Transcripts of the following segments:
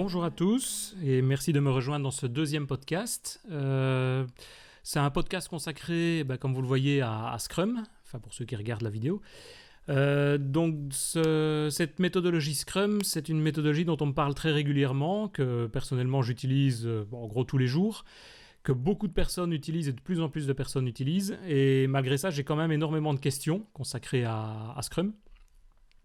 Bonjour à tous et merci de me rejoindre dans ce deuxième podcast. C'est un podcast consacré, comme vous le voyez, à Scrum, enfin pour ceux qui regardent la vidéo. Cette méthodologie Scrum, c'est une méthodologie dont on me parle très régulièrement, que personnellement j'utilise en gros tous les jours, que beaucoup de personnes utilisent et de plus en plus de personnes utilisent. Et malgré ça, j'ai quand même énormément de questions consacrées à Scrum.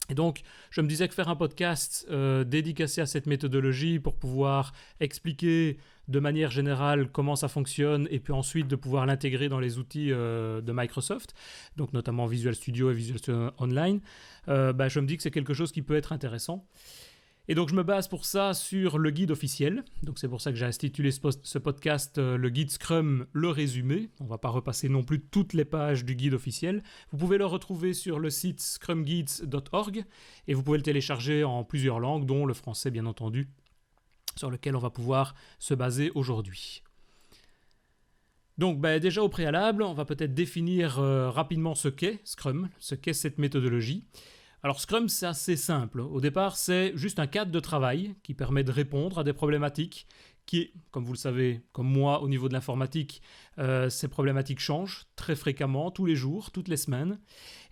Et donc, je me disais que faire un podcast dédicacé à cette méthodologie pour pouvoir expliquer de manière générale comment ça fonctionne et puis ensuite de pouvoir l'intégrer dans les outils de Microsoft, donc notamment Visual Studio et Visual Studio Online, je me dis que c'est quelque chose qui peut être intéressant. Et donc, je me base pour ça sur le guide officiel. Donc, c'est pour ça que j'ai intitulé ce podcast le guide Scrum, le résumé. On ne va pas repasser non plus toutes les pages du guide officiel. Vous pouvez le retrouver sur le site scrumguides.org et vous pouvez le télécharger en plusieurs langues, dont le français, bien entendu, sur lequel on va pouvoir se baser aujourd'hui. Donc, déjà au préalable, on va peut-être définir rapidement ce qu'est Scrum, ce qu'est cette méthodologie. Alors Scrum, c'est assez simple. Au départ, c'est juste un cadre de travail qui permet de répondre à des problématiques qui, comme vous le savez, comme moi, au niveau de l'informatique, ces problématiques changent très fréquemment, tous les jours, toutes les semaines.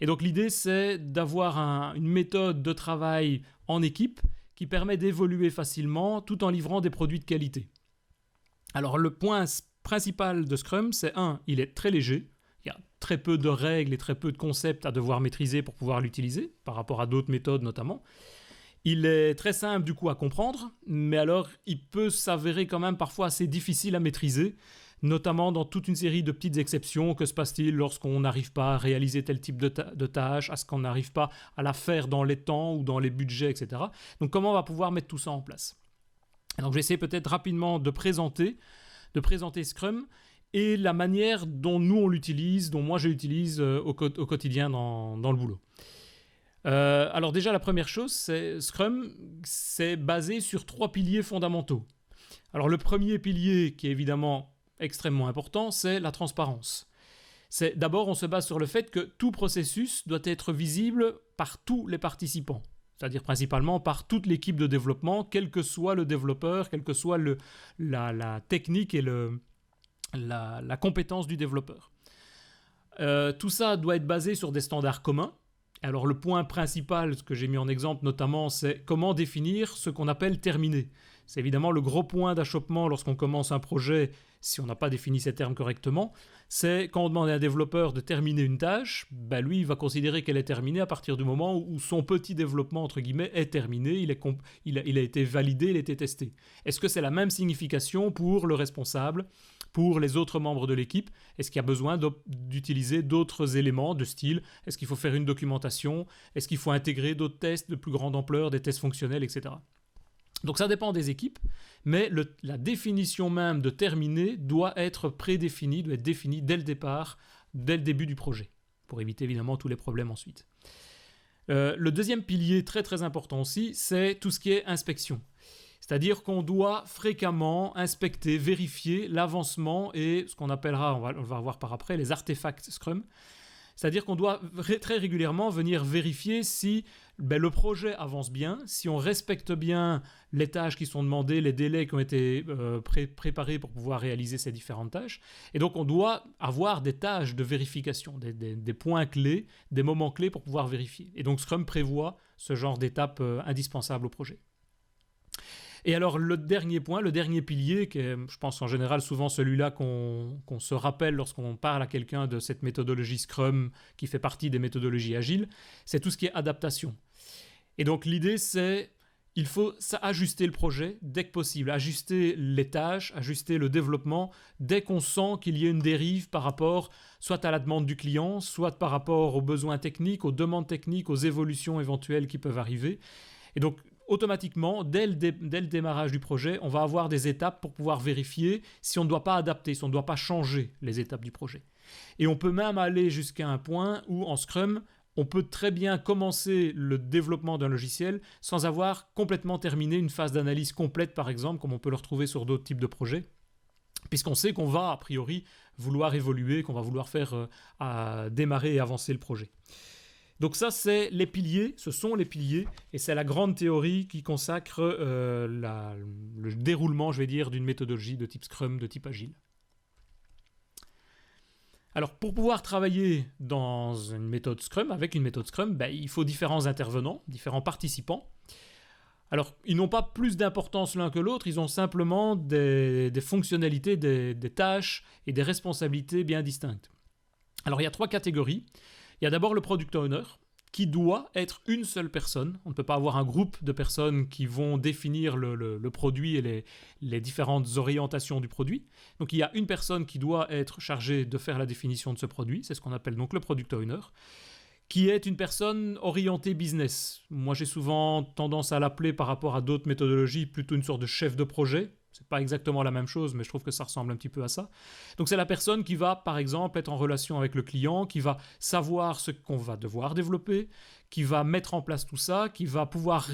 Et donc l'idée, c'est d'avoir une méthode de travail en équipe qui permet d'évoluer facilement tout en livrant des produits de qualité. Alors le point principal de Scrum, c'est il est très léger. Il y a très peu de règles et très peu de concepts à devoir maîtriser pour pouvoir l'utiliser, par rapport à d'autres méthodes notamment. Il est très simple du coup à comprendre, mais alors il peut s'avérer quand même parfois assez difficile à maîtriser, notamment dans toute une série de petites exceptions. Que se passe-t-il lorsqu'on n'arrive pas à réaliser tel type de tâche, à ce qu'on n'arrive pas à la faire dans les temps ou dans les budgets, etc. Donc comment on va pouvoir mettre tout ça en place ? Donc je vais essayer peut-être rapidement de présenter Scrum, et la manière dont nous on l'utilise, dont moi je l'utilise au quotidien dans le boulot. Alors déjà la première chose, c'est Scrum, c'est basé sur 3 piliers fondamentaux. Alors le premier pilier, qui est évidemment extrêmement important, c'est la transparence. D'abord on se base sur le fait que tout processus doit être visible par tous les participants. C'est-à-dire principalement par toute l'équipe de développement, quel que soit le développeur, quelle que soit la technique et la compétence du développeur. Tout ça doit être basé sur des standards communs. Alors le point principal, ce que j'ai mis en exemple notamment, c'est comment définir ce qu'on appelle terminé. C'est évidemment le gros point d'achoppement lorsqu'on commence un projet, si on n'a pas défini ces termes correctement. C'est quand on demande à un développeur de terminer une tâche, lui il va considérer qu'elle est terminée à partir du moment où son petit développement entre guillemets est terminé, il a été validé, il a été testé. Est-ce que c'est la même signification pour le responsable, pour les autres membres de l'équipe? Est-ce qu'il y a besoin d'utiliser d'autres éléments de style? Est-ce qu'il faut faire une documentation? Est-ce qu'il faut intégrer d'autres tests de plus grande ampleur, des tests fonctionnels, etc. Donc ça dépend des équipes, mais la définition même de terminer doit être prédéfinie, doit être définie dès le départ, dès le début du projet, pour éviter évidemment tous les problèmes ensuite. Le deuxième pilier très très important aussi, c'est tout ce qui est inspection. C'est-à-dire qu'on doit fréquemment inspecter, vérifier l'avancement et ce qu'on appellera, on va voir par après, les artefacts Scrum. C'est-à-dire qu'on doit très régulièrement venir vérifier si le projet avance bien, si on respecte bien les tâches qui sont demandées, les délais qui ont été préparés pour pouvoir réaliser ces différentes tâches. Et donc on doit avoir des tâches de vérification, des points clés, des moments clés pour pouvoir vérifier. Et donc Scrum prévoit ce genre d'étapes indispensables au projet. Et alors le dernier point, le dernier pilier, qui est, je pense en général souvent celui-là qu'on se rappelle lorsqu'on parle à quelqu'un de cette méthodologie Scrum qui fait partie des méthodologies agiles, c'est tout ce qui est adaptation. Et donc l'idée c'est, il faut ajuster le projet dès que possible, ajuster les tâches, ajuster le développement dès qu'on sent qu'il y a une dérive par rapport soit à la demande du client, soit par rapport aux besoins techniques, aux demandes techniques, aux évolutions éventuelles qui peuvent arriver. Et donc automatiquement, dès le démarrage du projet, on va avoir des étapes pour pouvoir vérifier si on ne doit pas adapter, si on ne doit pas changer les étapes du projet. Et on peut même aller jusqu'à un point où, en Scrum, on peut très bien commencer le développement d'un logiciel sans avoir complètement terminé une phase d'analyse complète, par exemple, comme on peut le retrouver sur d'autres types de projets, puisqu'on sait qu'on va, a priori, vouloir évoluer, qu'on va vouloir faire démarrer et avancer le projet. Donc ça, c'est les piliers, ce sont les piliers, et c'est la grande théorie qui consacre le déroulement, je vais dire, d'une méthodologie de type Scrum, de type Agile. Alors, pour pouvoir travailler dans une méthode Scrum, avec une méthode Scrum, il faut différents intervenants, différents participants. Alors, ils n'ont pas plus d'importance l'un que l'autre, ils ont simplement des fonctionnalités, des tâches et des responsabilités bien distinctes. Alors, il y a 3 catégories. Il y a d'abord le Product Owner, qui doit être une seule personne. On ne peut pas avoir un groupe de personnes qui vont définir le produit et les différentes orientations du produit. Donc il y a une personne qui doit être chargée de faire la définition de ce produit, c'est ce qu'on appelle donc le Product Owner, qui est une personne orientée business. Moi j'ai souvent tendance à l'appeler par rapport à d'autres méthodologies plutôt une sorte de chef de projet. C'est pas exactement la même chose, mais je trouve que ça ressemble un petit peu à ça. Donc c'est la personne qui va, par exemple, être en relation avec le client, qui va savoir ce qu'on va devoir développer, qui va mettre en place tout ça, qui va pouvoir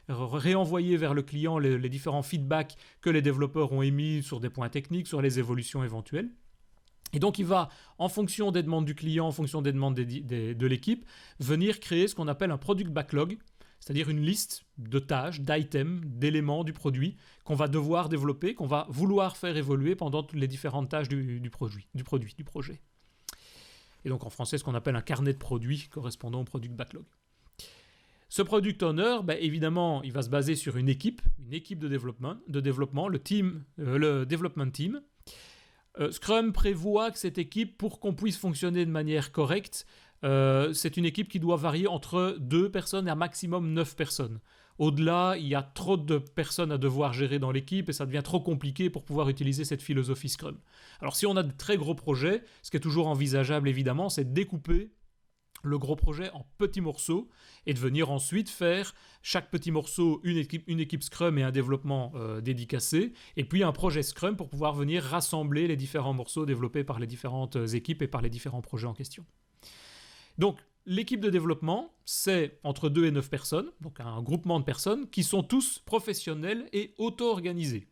réenvoyer vers le client les différents feedbacks que les développeurs ont émis sur des points techniques, sur les évolutions éventuelles. Et donc il va, en fonction des demandes du client, en fonction des demandes de l'équipe, venir créer ce qu'on appelle un product backlog, c'est-à-dire une liste de tâches, d'items, d'éléments du produit qu'on va devoir développer, qu'on va vouloir faire évoluer pendant toutes les différentes tâches du projet. Et donc en français, ce qu'on appelle un carnet de produits correspondant au product backlog. Ce product owner, évidemment, il va se baser sur une équipe de développement, le development team. Scrum prévoit que cette équipe, pour qu'on puisse fonctionner de manière correcte, c'est une équipe qui doit varier entre 2 personnes et un maximum 9 personnes. Au-delà, il y a trop de personnes à devoir gérer dans l'équipe et ça devient trop compliqué pour pouvoir utiliser cette philosophie Scrum. Alors si on a de très gros projets, ce qui est toujours envisageable évidemment, c'est de découper le gros projet en petits morceaux et de venir ensuite faire chaque petit morceau une équipe Scrum et un développement dédicacé, et puis un projet Scrum pour pouvoir venir rassembler les différents morceaux développés par les différentes équipes et par les différents projets en question. Donc, l'équipe de développement, c'est entre 2 et 9 personnes, donc un groupement de personnes qui sont tous professionnels et auto-organisés.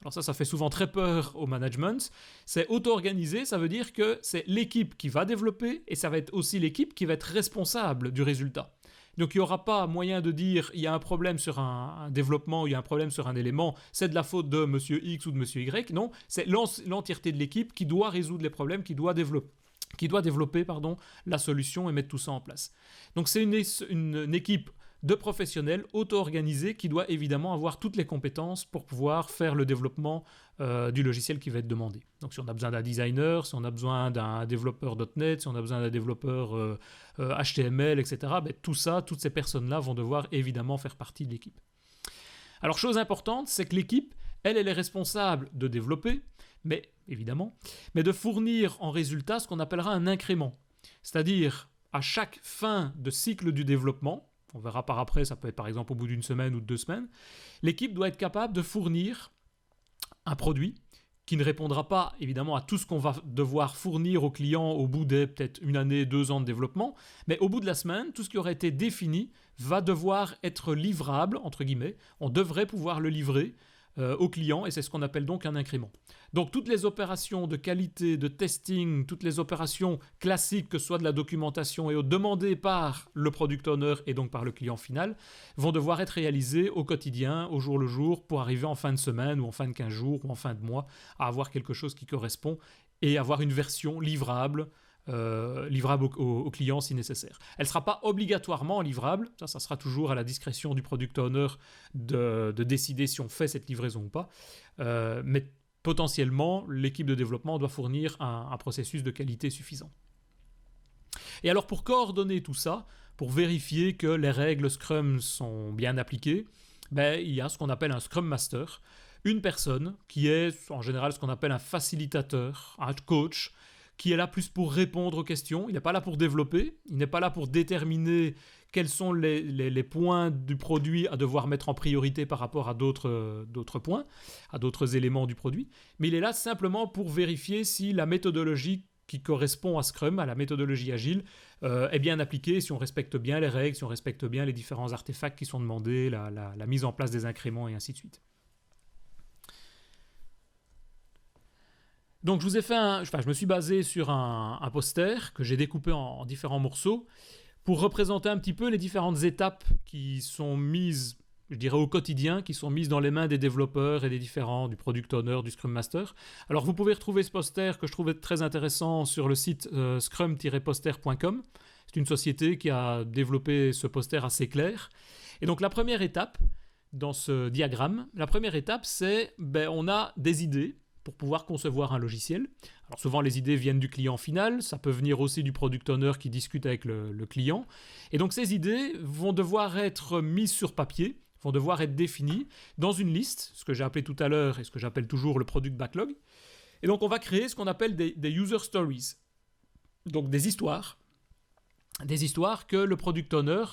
Alors ça fait souvent très peur au management. C'est auto-organisé, ça veut dire que c'est l'équipe qui va développer et ça va être aussi l'équipe qui va être responsable du résultat. Donc il n'y aura pas moyen de dire il y a un problème sur un développement, il y a un problème sur un élément, c'est de la faute de monsieur X ou de monsieur Y. Non, c'est l'entièreté de l'équipe qui doit résoudre les problèmes, qui doit développer la solution et mettre tout ça en place. Donc c'est une équipe de professionnels auto-organisés qui doit évidemment avoir toutes les compétences pour pouvoir faire le développement du logiciel qui va être demandé. Donc si on a besoin d'un designer, si on a besoin d'un développeur .NET, si on a besoin d'un développeur HTML, etc., tout ça, toutes ces personnes-là vont devoir évidemment faire partie de l'équipe. Alors chose importante, c'est que l'équipe, elle est responsable de développer, mais de fournir en résultat ce qu'on appellera un incrément. C'est-à-dire, à chaque fin de cycle du développement, on verra par après, ça peut être par exemple au bout d'une semaine ou de 2 semaines, l'équipe doit être capable de fournir un produit qui ne répondra pas évidemment à tout ce qu'on va devoir fournir au client au bout de peut-être 1 année, 2 ans de développement, mais au bout de la semaine, tout ce qui aurait été défini va devoir être livrable, entre guillemets, on devrait pouvoir le livrer au client, et c'est ce qu'on appelle donc un incrément. Donc toutes les opérations de qualité, de testing, toutes les opérations classiques, que ce soit de la documentation et autres, demandées par le product owner et donc par le client final, vont devoir être réalisées au quotidien, au jour le jour, pour arriver en fin de semaine ou en fin de 15 jours ou en fin de mois à avoir quelque chose qui correspond et avoir une version livrable au client si nécessaire. Elle ne sera pas obligatoirement livrable, ça sera toujours à la discrétion du product owner de décider si on fait cette livraison ou pas, mais potentiellement l'équipe de développement doit fournir un processus de qualité suffisant. Et alors pour coordonner tout ça, pour vérifier que les règles Scrum sont bien appliquées, il y a ce qu'on appelle un Scrum Master, une personne qui est en général ce qu'on appelle un facilitateur, un coach, qui est là plus pour répondre aux questions. Il n'est pas là pour développer, il n'est pas là pour déterminer quels sont les points du produit à devoir mettre en priorité par rapport à d'autres points, à d'autres éléments du produit, mais il est là simplement pour vérifier si la méthodologie qui correspond à Scrum, à la méthodologie agile, est bien appliquée, si on respecte bien les règles, si on respecte bien les différents artefacts qui sont demandés, la mise en place des incréments et ainsi de suite. Donc je me suis basé sur un poster que j'ai découpé en différents morceaux pour représenter un petit peu les différentes étapes qui sont mises, je dirais au quotidien, qui sont mises dans les mains des développeurs et des différents, du product owner, du Scrum Master. Alors vous pouvez retrouver ce poster que je trouvais très intéressant sur le site scrum-poster.com. C'est une société qui a développé ce poster assez clair. Et donc la première étape dans ce diagramme, la première étape c'est, on a des idées pour pouvoir concevoir un logiciel. Alors souvent les idées viennent du client final, ça peut venir aussi du product owner qui discute avec le client. Et donc ces idées vont devoir être mises sur papier, vont devoir être définies dans une liste, ce que j'ai appelé tout à l'heure et ce que j'appelle toujours le product backlog. Et donc on va créer ce qu'on appelle des user stories, donc des histoires que le product owner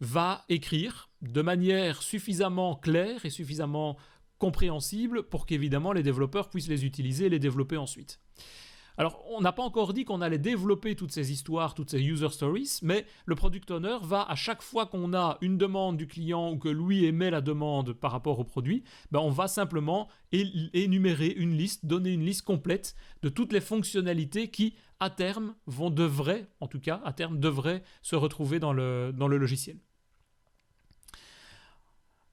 va écrire de manière suffisamment claire et suffisamment compréhensible pour qu'évidemment les développeurs puissent les utiliser et les développer ensuite. Alors, on n'a pas encore dit qu'on allait développer toutes ces histoires, toutes ces user stories, mais le product owner va, à chaque fois qu'on a une demande du client ou que lui émet la demande par rapport au produit, on va simplement énumérer une liste, donner une liste complète de toutes les fonctionnalités qui, à terme, devraient se retrouver dans le logiciel.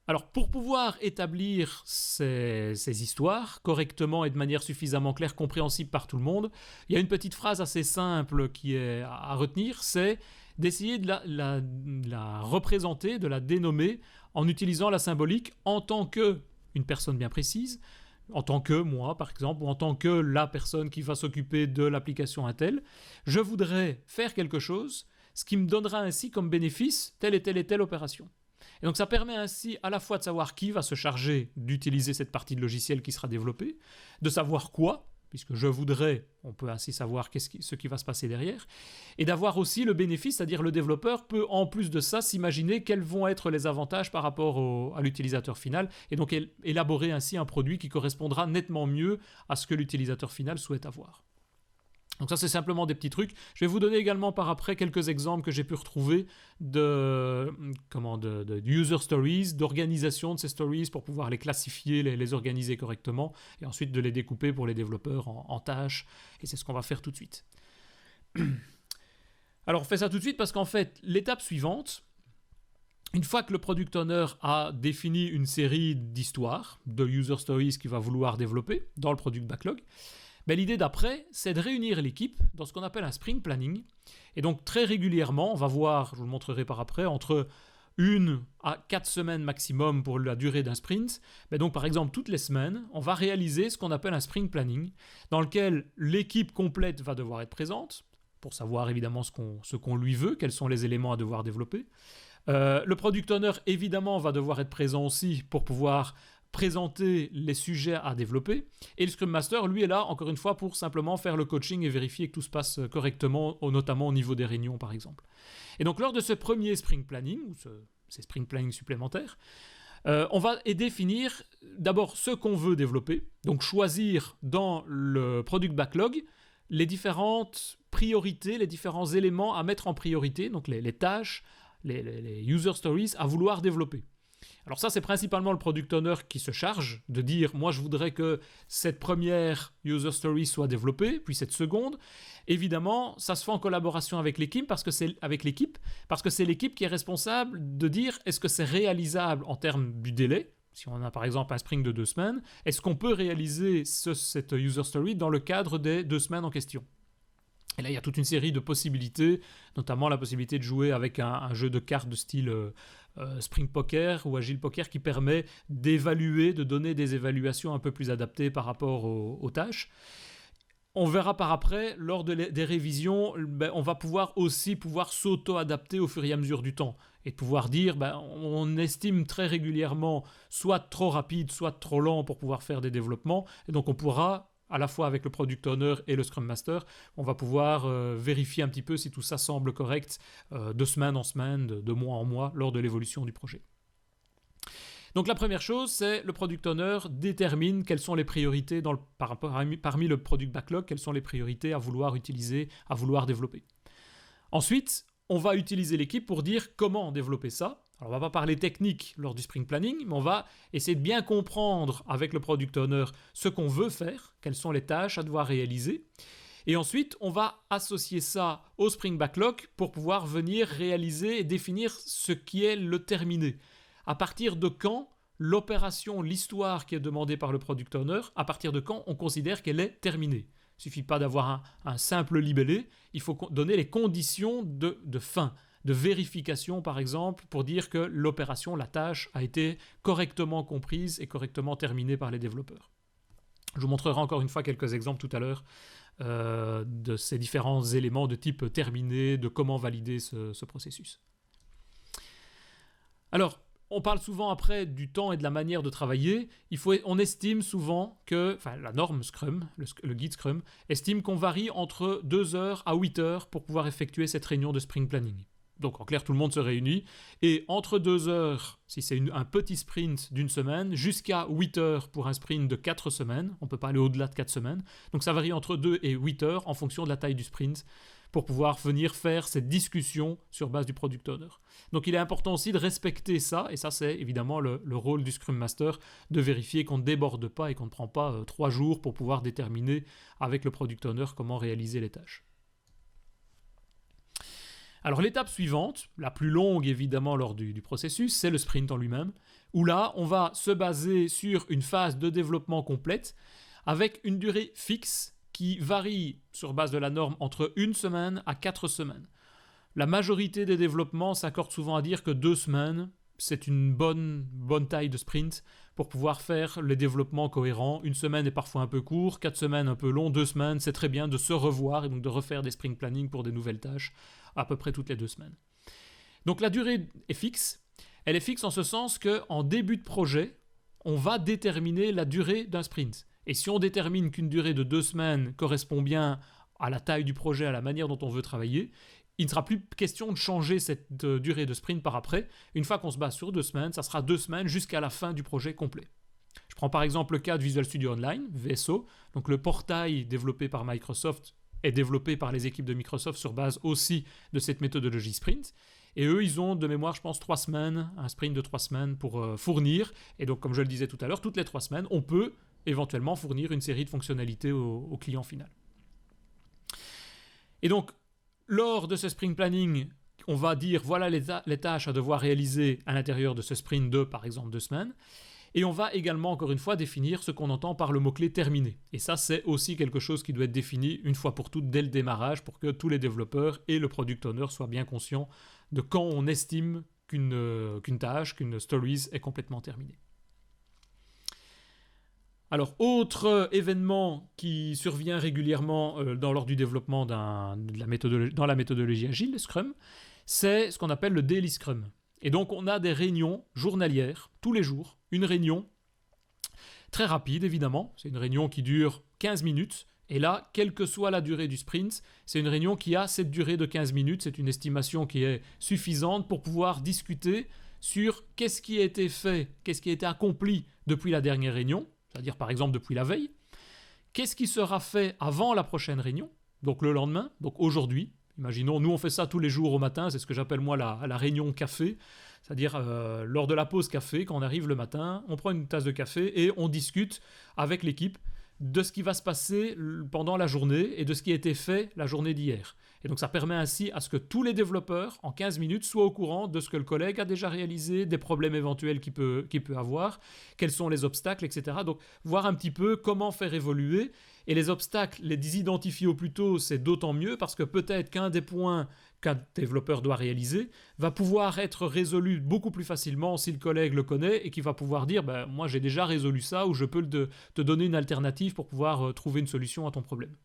Alors, pour pouvoir établir ces histoires correctement et de manière suffisamment claire, compréhensible par tout le monde, il y a une petite phrase assez simple qui est à retenir, c'est d'essayer de la représenter, de la dénommer en utilisant la symbolique en tant qu'une personne bien précise, en tant que moi, par exemple, ou en tant que la personne qui va s'occuper de l'application Intel. Je voudrais faire quelque chose, ce qui me donnera ainsi comme bénéfice telle et telle opération. Et donc ça permet ainsi à la fois de savoir qui va se charger d'utiliser cette partie de logiciel qui sera développée, de savoir quoi, puisque je voudrais, on peut ainsi savoir ce qui va se passer derrière, et d'avoir aussi le bénéfice, c'est-à-dire le développeur peut en plus de ça s'imaginer quels vont être les avantages par rapport à l'utilisateur final, et donc élaborer ainsi un produit qui correspondra nettement mieux à ce que l'utilisateur final souhaite avoir. Donc ça, c'est simplement des petits trucs. Je vais vous donner également par après quelques exemples que j'ai pu retrouver de user stories, d'organisation de ces stories pour pouvoir les classifier, les organiser correctement et ensuite de les découper pour les développeurs en tâches. Et c'est ce qu'on va faire tout de suite. Alors, on fait ça tout de suite parce qu'en fait, l'étape suivante, une fois que le product owner a défini une série d'histoires, de user stories qu'il va vouloir développer dans le product backlog, l'idée d'après, c'est de réunir l'équipe dans ce qu'on appelle un sprint planning. Et donc très régulièrement, on va voir, je vous le montrerai par après, entre 1 à 4 semaines maximum pour la durée d'un sprint. Donc par exemple, toutes les semaines, on va réaliser ce qu'on appelle un sprint planning, dans lequel l'équipe complète va devoir être présente, pour savoir évidemment ce qu'on lui veut, quels sont les éléments à devoir développer. Le product owner, évidemment, va devoir être présent aussi pour pouvoir présenter les sujets à développer. Et le Scrum Master, lui, est là, encore une fois, pour simplement faire le coaching et vérifier que tout se passe correctement, notamment au niveau des réunions, par exemple. Et donc, lors de ce premier sprint planning, ou ces sprint planning supplémentaires, on va définir d'abord ce qu'on veut développer, donc choisir dans le product backlog les différentes priorités, les différents éléments à mettre en priorité, donc les tâches, les user stories à vouloir développer. Alors ça, c'est principalement le product owner qui se charge de dire « moi, je voudrais que cette première user story soit développée, puis cette seconde ». Évidemment, ça se fait en collaboration avec l'équipe parce que c'est l'équipe qui est responsable de dire est-ce que c'est réalisable en termes du délai. Si on a par exemple un sprint de 2 semaines, est-ce qu'on peut réaliser cette user story dans le cadre des 2 semaines en question ? Et là, il y a toute une série de possibilités, notamment la possibilité de jouer avec un jeu de cartes de style Spring Poker ou Agile Poker qui permet d'évaluer, de donner des évaluations un peu plus adaptées par rapport aux tâches. On verra par après, lors des révisions, on va pouvoir s'auto-adapter au fur et à mesure du temps et de pouvoir dire, on estime très régulièrement soit trop rapide, soit trop lent pour pouvoir faire des développements, et donc on pourra à la fois avec le Product Owner et le Scrum Master, on va pouvoir vérifier un petit peu si tout ça semble correct de semaine en semaine, de mois en mois, lors de l'évolution du projet. Donc la première chose, c'est le Product Owner détermine quelles sont les priorités parmi le Product Backlog, quelles sont les priorités à vouloir utiliser, à vouloir développer. Ensuite, on va utiliser l'équipe pour dire comment développer ça. Alors, on ne va pas parler technique lors du sprint planning, mais on va essayer de bien comprendre avec le product owner ce qu'on veut faire, quelles sont les tâches à devoir réaliser. Et ensuite, on va associer ça au Sprint Backlog pour pouvoir venir réaliser et définir ce qui est le terminé. À partir de quand l'opération, l'histoire qui est demandée par le Product Owner, à partir de quand on considère qu'elle est terminée. Il ne suffit pas d'avoir un simple libellé, il faut donner les conditions de fin, de vérification par exemple, pour dire que l'opération, la tâche a été correctement comprise et correctement terminée par les développeurs. Je vous montrerai encore une fois quelques exemples tout à l'heure de ces différents éléments de type terminé, de comment valider ce processus. Alors, on parle souvent après du temps et de la manière de travailler. On estime souvent que, la norme Scrum, le guide Scrum, estime qu'on varie entre 2 heures à 8 heures pour pouvoir effectuer cette réunion de sprint planning. Donc en clair, tout le monde se réunit et entre 2 heures, si c'est un petit sprint d'une semaine, jusqu'à 8 heures pour un sprint de 4 semaines. On ne peut pas aller au-delà de 4 semaines. Donc ça varie entre 2 et 8 heures en fonction de la taille du sprint pour pouvoir venir faire cette discussion sur base du Product Owner. Donc il est important aussi de respecter ça, et ça c'est évidemment le rôle du Scrum Master, de vérifier qu'on ne déborde pas et qu'on ne prend pas 3 jours pour pouvoir déterminer avec le Product Owner comment réaliser les tâches. Alors l'étape suivante, la plus longue évidemment lors du processus, c'est le sprint en lui-même, où là on va se baser sur une phase de développement complète avec une durée fixe qui varie sur base de la norme entre 1 semaine à 4 semaines. La majorité des développements s'accordent souvent à dire que 2 semaines, c'est une bonne taille de sprint pour pouvoir faire les développements cohérents. 1 semaine est parfois un peu court, 4 semaines un peu long, 2 semaines, c'est très bien de se revoir et donc de refaire des sprint planning pour des nouvelles tâches à peu près toutes les 2 semaines. Donc la durée est fixe. Elle est fixe en ce sens qu'en début de projet, on va déterminer la durée d'un sprint. Et si on détermine qu'une durée de 2 semaines correspond bien à la taille du projet, à la manière dont on veut travailler, il ne sera plus question de changer cette durée de sprint par après. Une fois qu'on se base sur 2 semaines, ça sera 2 semaines jusqu'à la fin du projet complet. Je prends par exemple le cas de Visual Studio Online, VSO, donc le portail développé par Microsoft est développé par les équipes de Microsoft sur base aussi de cette méthodologie sprint. Et eux, ils ont de mémoire, je pense, 3 semaines, un sprint de 3 semaines pour fournir. Et donc, comme je le disais tout à l'heure, toutes les 3 semaines, on peut éventuellement fournir une série de fonctionnalités au client final. Et donc, lors de ce sprint planning, on va dire voilà les tâches à devoir réaliser à l'intérieur de ce sprint de, par exemple, 2 semaines. Et on va également, encore une fois, définir ce qu'on entend par le mot-clé terminé. Et ça, c'est aussi quelque chose qui doit être défini une fois pour toutes dès le démarrage pour que tous les développeurs et le product owner soient bien conscients de quand on estime qu'une tâche, qu'une stories est complètement terminée. Alors, autre événement qui survient régulièrement lors du développement dans la méthodologie agile, Scrum, c'est ce qu'on appelle le Daily Scrum. Et donc, on a des réunions journalières, tous les jours, une réunion très rapide, évidemment. C'est une réunion qui dure 15 minutes. Et là, quelle que soit la durée du sprint, c'est une réunion qui a cette durée de 15 minutes. C'est une estimation qui est suffisante pour pouvoir discuter sur qu'est-ce qui a été fait, qu'est-ce qui a été accompli depuis la dernière réunion, c'est-à-dire par exemple depuis la veille. Qu'est-ce qui sera fait avant la prochaine réunion, donc le lendemain, donc aujourd'hui. Imaginons, nous on fait ça tous les jours au matin, c'est ce que j'appelle moi la réunion café, c'est-à-dire lors de la pause café, quand on arrive le matin, on prend une tasse de café et on discute avec l'équipe de ce qui va se passer pendant la journée et de ce qui a été fait la journée d'hier. Et donc ça permet ainsi à ce que tous les développeurs, en 15 minutes, soient au courant de ce que le collègue a déjà réalisé, des problèmes éventuels qu'il peut avoir, quels sont les obstacles, etc. Donc voir un petit peu comment faire évoluer. Et les obstacles, les identifier au plus tôt, c'est d'autant mieux parce que peut-être qu'un des points qu'un développeur doit réaliser va pouvoir être résolu beaucoup plus facilement si le collègue le connaît et qui va pouvoir dire moi j'ai déjà résolu ça ou je peux te donner une alternative pour pouvoir trouver une solution à ton problème.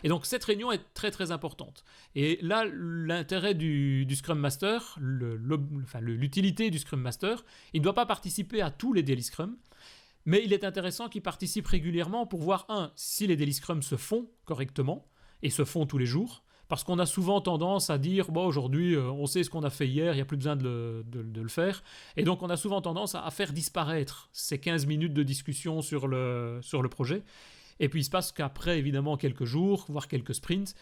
Et donc cette réunion est très très importante. Et là, l'intérêt du Scrum Master, l'utilité du Scrum Master, il ne doit pas participer à tous les Daily Scrum, mais il est intéressant qu'il participe régulièrement pour voir, si les Daily Scrum se font correctement, et se font tous les jours, parce qu'on a souvent tendance à dire aujourd'hui on sait ce qu'on a fait hier, il n'y a plus besoin de le faire, et donc on a souvent tendance à faire disparaître ces 15 minutes de discussion sur le projet. Et puis il se passe qu'après, évidemment, quelques jours, voire quelques sprints,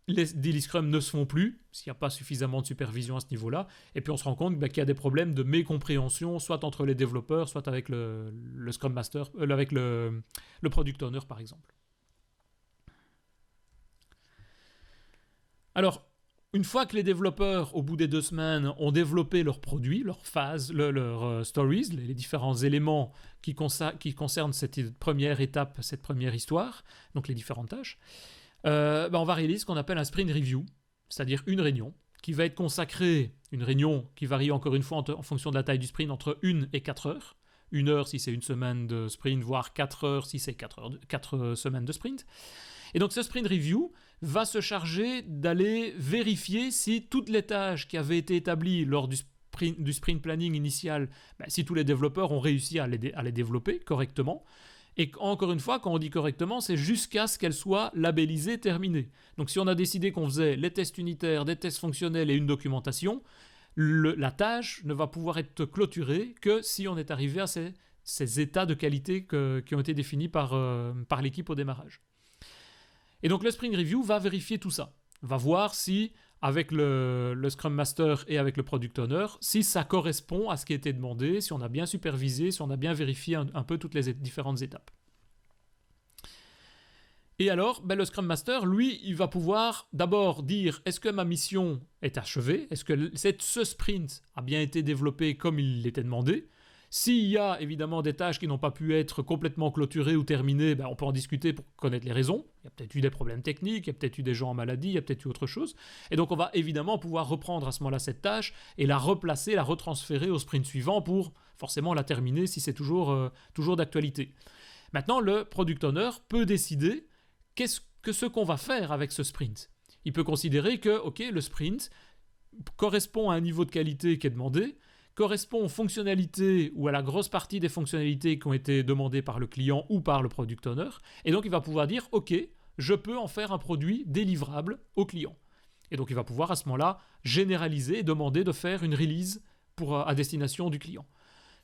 les Daily Scrum ne se font plus, s'il n'y a pas suffisamment de supervision à ce niveau-là, et puis on se rend compte qu'il y a des problèmes de mécompréhension, soit entre les développeurs, soit avec le Scrum Master, avec le Product Owner, par exemple. Alors, une fois que les développeurs, au bout des 2 semaines, ont développé leur produit, leur phase, leurs stories, les différents éléments qui concernent cette première étape, cette première histoire, donc les différentes tâches, on va réaliser ce qu'on appelle un sprint review, c'est-à-dire une réunion qui va être consacrée, une réunion qui varie encore une fois en fonction de la taille du sprint, entre 1 et 4 heures. 1 heure si c'est une semaine de sprint, voire 4 heures si c'est 4 semaines de sprint. Et donc ce sprint review va se charger d'aller vérifier si toutes les tâches qui avaient été établies lors du sprint planning initial, si tous les développeurs ont réussi à les développer correctement. Et encore une fois, quand on dit correctement, c'est jusqu'à ce qu'elles soient labellisées, terminées. Donc si on a décidé qu'on faisait les tests unitaires, des tests fonctionnels et une documentation, la tâche ne va pouvoir être clôturée que si on est arrivé à ces états de qualité qui ont été définis par l'équipe au démarrage. Et donc le Sprint Review va vérifier tout ça, va voir si, avec le Scrum Master et avec le Product Owner, si ça correspond à ce qui a été demandé, si on a bien supervisé, si on a bien vérifié un peu toutes les différentes étapes. Et alors, le Scrum Master, lui, il va pouvoir d'abord dire, est-ce que ma mission est achevée? Est-ce que ce sprint a bien été développé comme il l'était demandé? S'il y a évidemment des tâches qui n'ont pas pu être complètement clôturées ou terminées, on peut en discuter pour connaître les raisons. Il y a peut-être eu des problèmes techniques, il y a peut-être eu des gens en maladie, il y a peut-être eu autre chose. Et donc on va évidemment pouvoir reprendre à ce moment-là cette tâche et la replacer, la retransférer au sprint suivant pour forcément la terminer si c'est toujours d'actualité. Maintenant, le Product Owner peut décider ce qu'on va faire avec ce sprint. Il peut considérer que, le sprint correspond à un niveau de qualité qui est demandé, correspond aux fonctionnalités ou à la grosse partie des fonctionnalités qui ont été demandées par le client ou par le Product Owner, et donc il va pouvoir dire, je peux en faire un produit délivrable au client. Et donc il va pouvoir à ce moment-là généraliser et demander de faire une release à destination du client.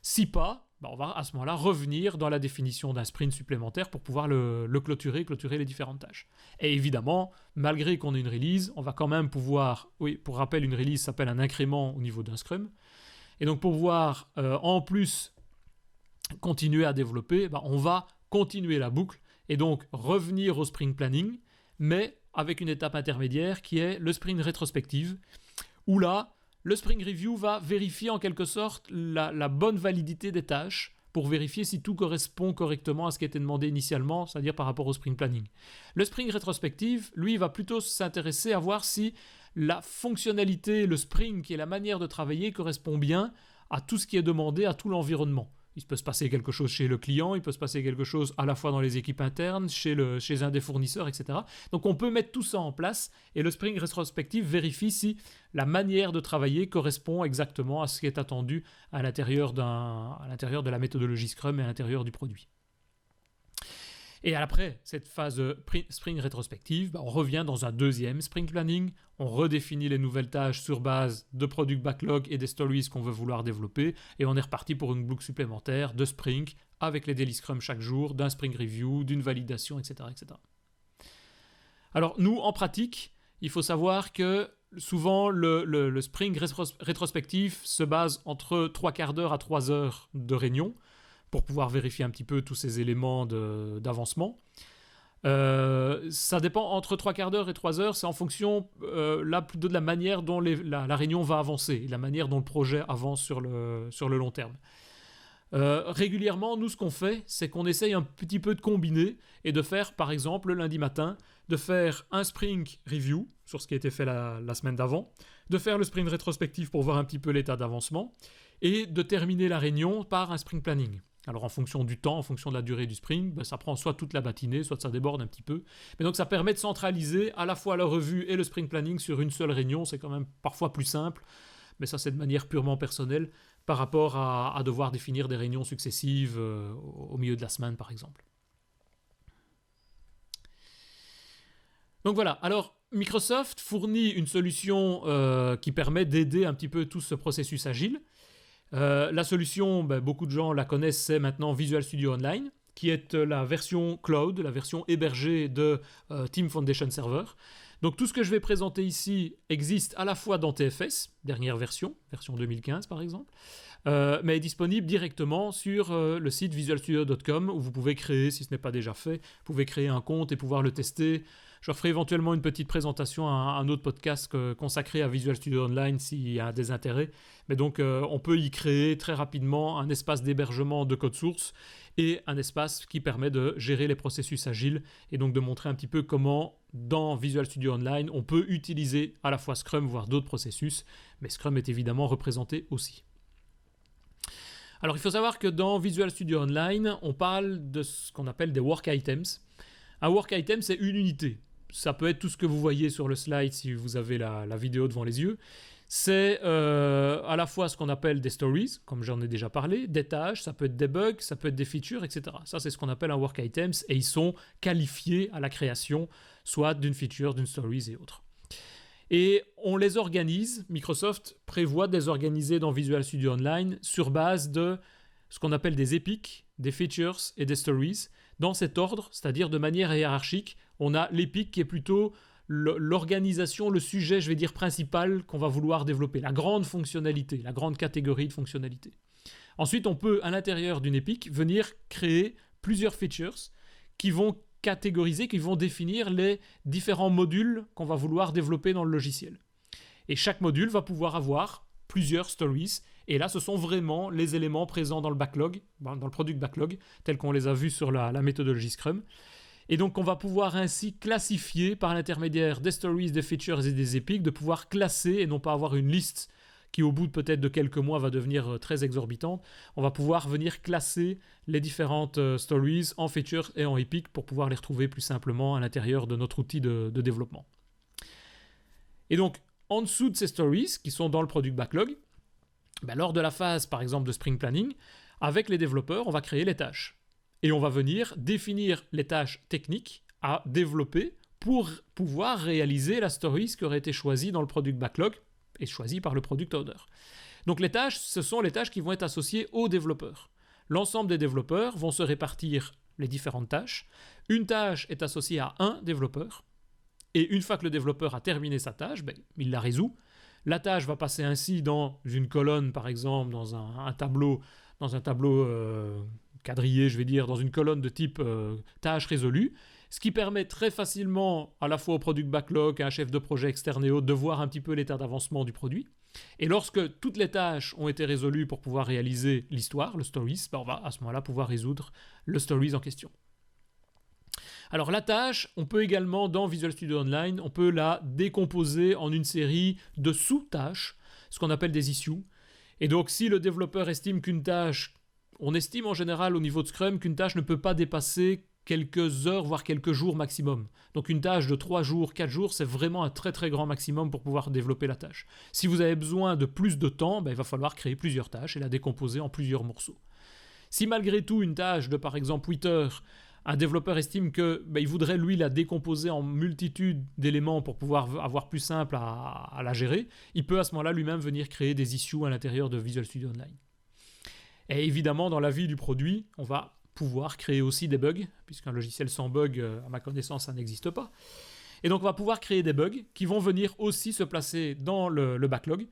Si pas, on va à ce moment-là revenir dans la définition d'un sprint supplémentaire pour pouvoir le clôturer les différentes tâches. Et évidemment, malgré qu'on ait une release, on va quand même pouvoir, pour rappel, une release s'appelle un incrément au niveau d'un Scrum, et donc pour pouvoir en plus continuer à développer, on va continuer la boucle et donc revenir au sprint planning, mais avec une étape intermédiaire qui est le sprint rétrospective, où là, le sprint review va vérifier en quelque sorte la bonne validité des tâches pour vérifier si tout correspond correctement à ce qui était demandé initialement, c'est-à-dire par rapport au sprint planning. Le sprint rétrospective, lui, va plutôt s'intéresser à voir si la fonctionnalité, le sprint, qui est la manière de travailler, correspond bien à tout ce qui est demandé, à tout l'environnement. Il peut se passer quelque chose chez le client, il peut se passer quelque chose à la fois dans les équipes internes, chez un des fournisseurs, etc. Donc on peut mettre tout ça en place et le sprint rétrospective vérifie si la manière de travailler correspond exactement à ce qui est attendu à l'intérieur de la méthodologie Scrum et à l'intérieur du produit. Et après cette phase sprint rétrospective, on revient dans un deuxième sprint planning, on redéfinit les nouvelles tâches sur base de product backlog et des stories qu'on veut vouloir développer, et on est reparti pour une boucle supplémentaire de sprint avec les daily scrum chaque jour, d'un sprint review, d'une validation, etc., etc. Alors nous, en pratique, il faut savoir que souvent le sprint rétrospectif se base entre 3/4 d'heure à 3 heures de réunion, pour pouvoir vérifier un petit peu tous ces éléments d'avancement. Ça dépend entre 3/4 d'heure et 3 heures, c'est en fonction plutôt de la manière dont la réunion va avancer, la manière dont le projet avance sur le long terme. Régulièrement, nous, ce qu'on fait, c'est qu'on essaye un petit peu de combiner et de faire, par exemple, le lundi matin, de faire un sprint review sur ce qui a été fait la semaine d'avant, de faire le sprint rétrospectif pour voir un petit peu l'état d'avancement, et de terminer la réunion par un sprint planning. Alors en fonction du temps, en fonction de la durée du sprint, ça prend soit toute la matinée, soit ça déborde un petit peu. Mais donc ça permet de centraliser à la fois la revue et le sprint planning sur une seule réunion. C'est quand même parfois plus simple, mais ça c'est de manière purement personnelle par rapport à devoir définir des réunions successives au milieu de la semaine par exemple. Donc voilà, alors Microsoft fournit une solution qui permet d'aider un petit peu tout ce processus agile. La solution, beaucoup de gens la connaissent, c'est maintenant Visual Studio Online, qui est la version cloud, la version hébergée de Team Foundation Server. Donc tout ce que je vais présenter ici existe à la fois dans TFS, dernière version 2015 par exemple, mais est disponible directement sur le site visualstudio.com où vous pouvez créer, si ce n'est pas déjà fait, vous pouvez créer un compte et pouvoir le tester. Je ferai éventuellement une petite présentation à un autre podcast consacré à Visual Studio Online s'il y a des intérêts. Mais donc, on peut y créer très rapidement un espace d'hébergement de code source et un espace qui permet de gérer les processus agiles et donc de montrer un petit peu comment, dans Visual Studio Online, on peut utiliser à la fois Scrum, voire d'autres processus. Mais Scrum est évidemment représenté aussi. Alors, il faut savoir que dans Visual Studio Online, on parle de ce qu'on appelle des work items. Un work item, c'est une unité. Ça peut être tout ce que vous voyez sur le slide si vous avez la vidéo devant les yeux. C'est à la fois ce qu'on appelle des stories, comme j'en ai déjà parlé, des tâches, ça peut être des bugs, ça peut être des features, etc. Ça, c'est ce qu'on appelle un work items et ils sont qualifiés à la création, soit d'une feature, d'une stories et autres. Et on les organise, Microsoft prévoit de les organiser dans Visual Studio Online sur base de ce qu'on appelle des epics, des features et des stories, dans cet ordre, c'est-à-dire de manière hiérarchique. On a l'épic qui est plutôt l'organisation, le sujet, je vais dire, principal qu'on va vouloir développer, la grande fonctionnalité, la grande catégorie de fonctionnalité. Ensuite, on peut, à l'intérieur d'une épic, venir créer plusieurs features qui vont catégoriser, qui vont définir les différents modules qu'on va vouloir développer dans le logiciel. Et chaque module va pouvoir avoir plusieurs stories. Et là, ce sont vraiment les éléments présents dans le backlog, dans le product backlog, tels qu'on les a vus sur la méthodologie Scrum. Et donc, on va pouvoir ainsi classifier par l'intermédiaire des stories, des features et des epics, de pouvoir classer et non pas avoir une liste qui, au bout de peut-être de quelques mois, va devenir très exorbitante. On va pouvoir venir classer les différentes stories en features et en epics pour pouvoir les retrouver plus simplement à l'intérieur de notre outil de développement. Et donc, en dessous de ces stories, qui sont dans le product backlog, lors de la phase, par exemple, de sprint planning, avec les développeurs, on va créer les tâches. Et on va venir définir les tâches techniques à développer pour pouvoir réaliser la stories qui aurait été choisie dans le product backlog et choisie par le product owner. Donc les tâches, ce sont les tâches qui vont être associées aux développeurs. L'ensemble des développeurs vont se répartir les différentes tâches. Une tâche est associée à un développeur. Et une fois que le développeur a terminé sa tâche, il la résout. La tâche va passer ainsi dans une colonne, par exemple, dans un tableau quadrillé, je vais dire, dans une colonne de type tâche résolue, ce qui permet très facilement, à la fois au product backlog, à un chef de projet externe et autres, de voir un petit peu l'état d'avancement du produit. Et lorsque toutes les tâches ont été résolues pour pouvoir réaliser l'histoire, le stories, on va à ce moment-là pouvoir résoudre le stories en question. Alors la tâche, on peut également, dans Visual Studio Online, on peut la décomposer en une série de sous-tâches, ce qu'on appelle des issues. Et donc si le développeur estime qu'une tâche, on estime en général au niveau de Scrum qu'une tâche ne peut pas dépasser quelques heures, voire quelques jours maximum. Donc une tâche de 3 jours, 4 jours, c'est vraiment un très très grand maximum pour pouvoir développer la tâche. Si vous avez besoin de plus de temps, il va falloir créer plusieurs tâches et la décomposer en plusieurs morceaux. Si malgré tout une tâche de par exemple 8 heures, un développeur estime qu'il voudrait lui la décomposer en multitude d'éléments pour pouvoir avoir plus simple à la gérer, il peut à ce moment-là lui-même venir créer des issues à l'intérieur de Visual Studio Online. Et évidemment, dans la vie du produit, on va pouvoir créer aussi des bugs, puisqu'un logiciel sans bug, à ma connaissance, ça n'existe pas. Et donc on va pouvoir créer des bugs qui vont venir aussi se placer dans le backlog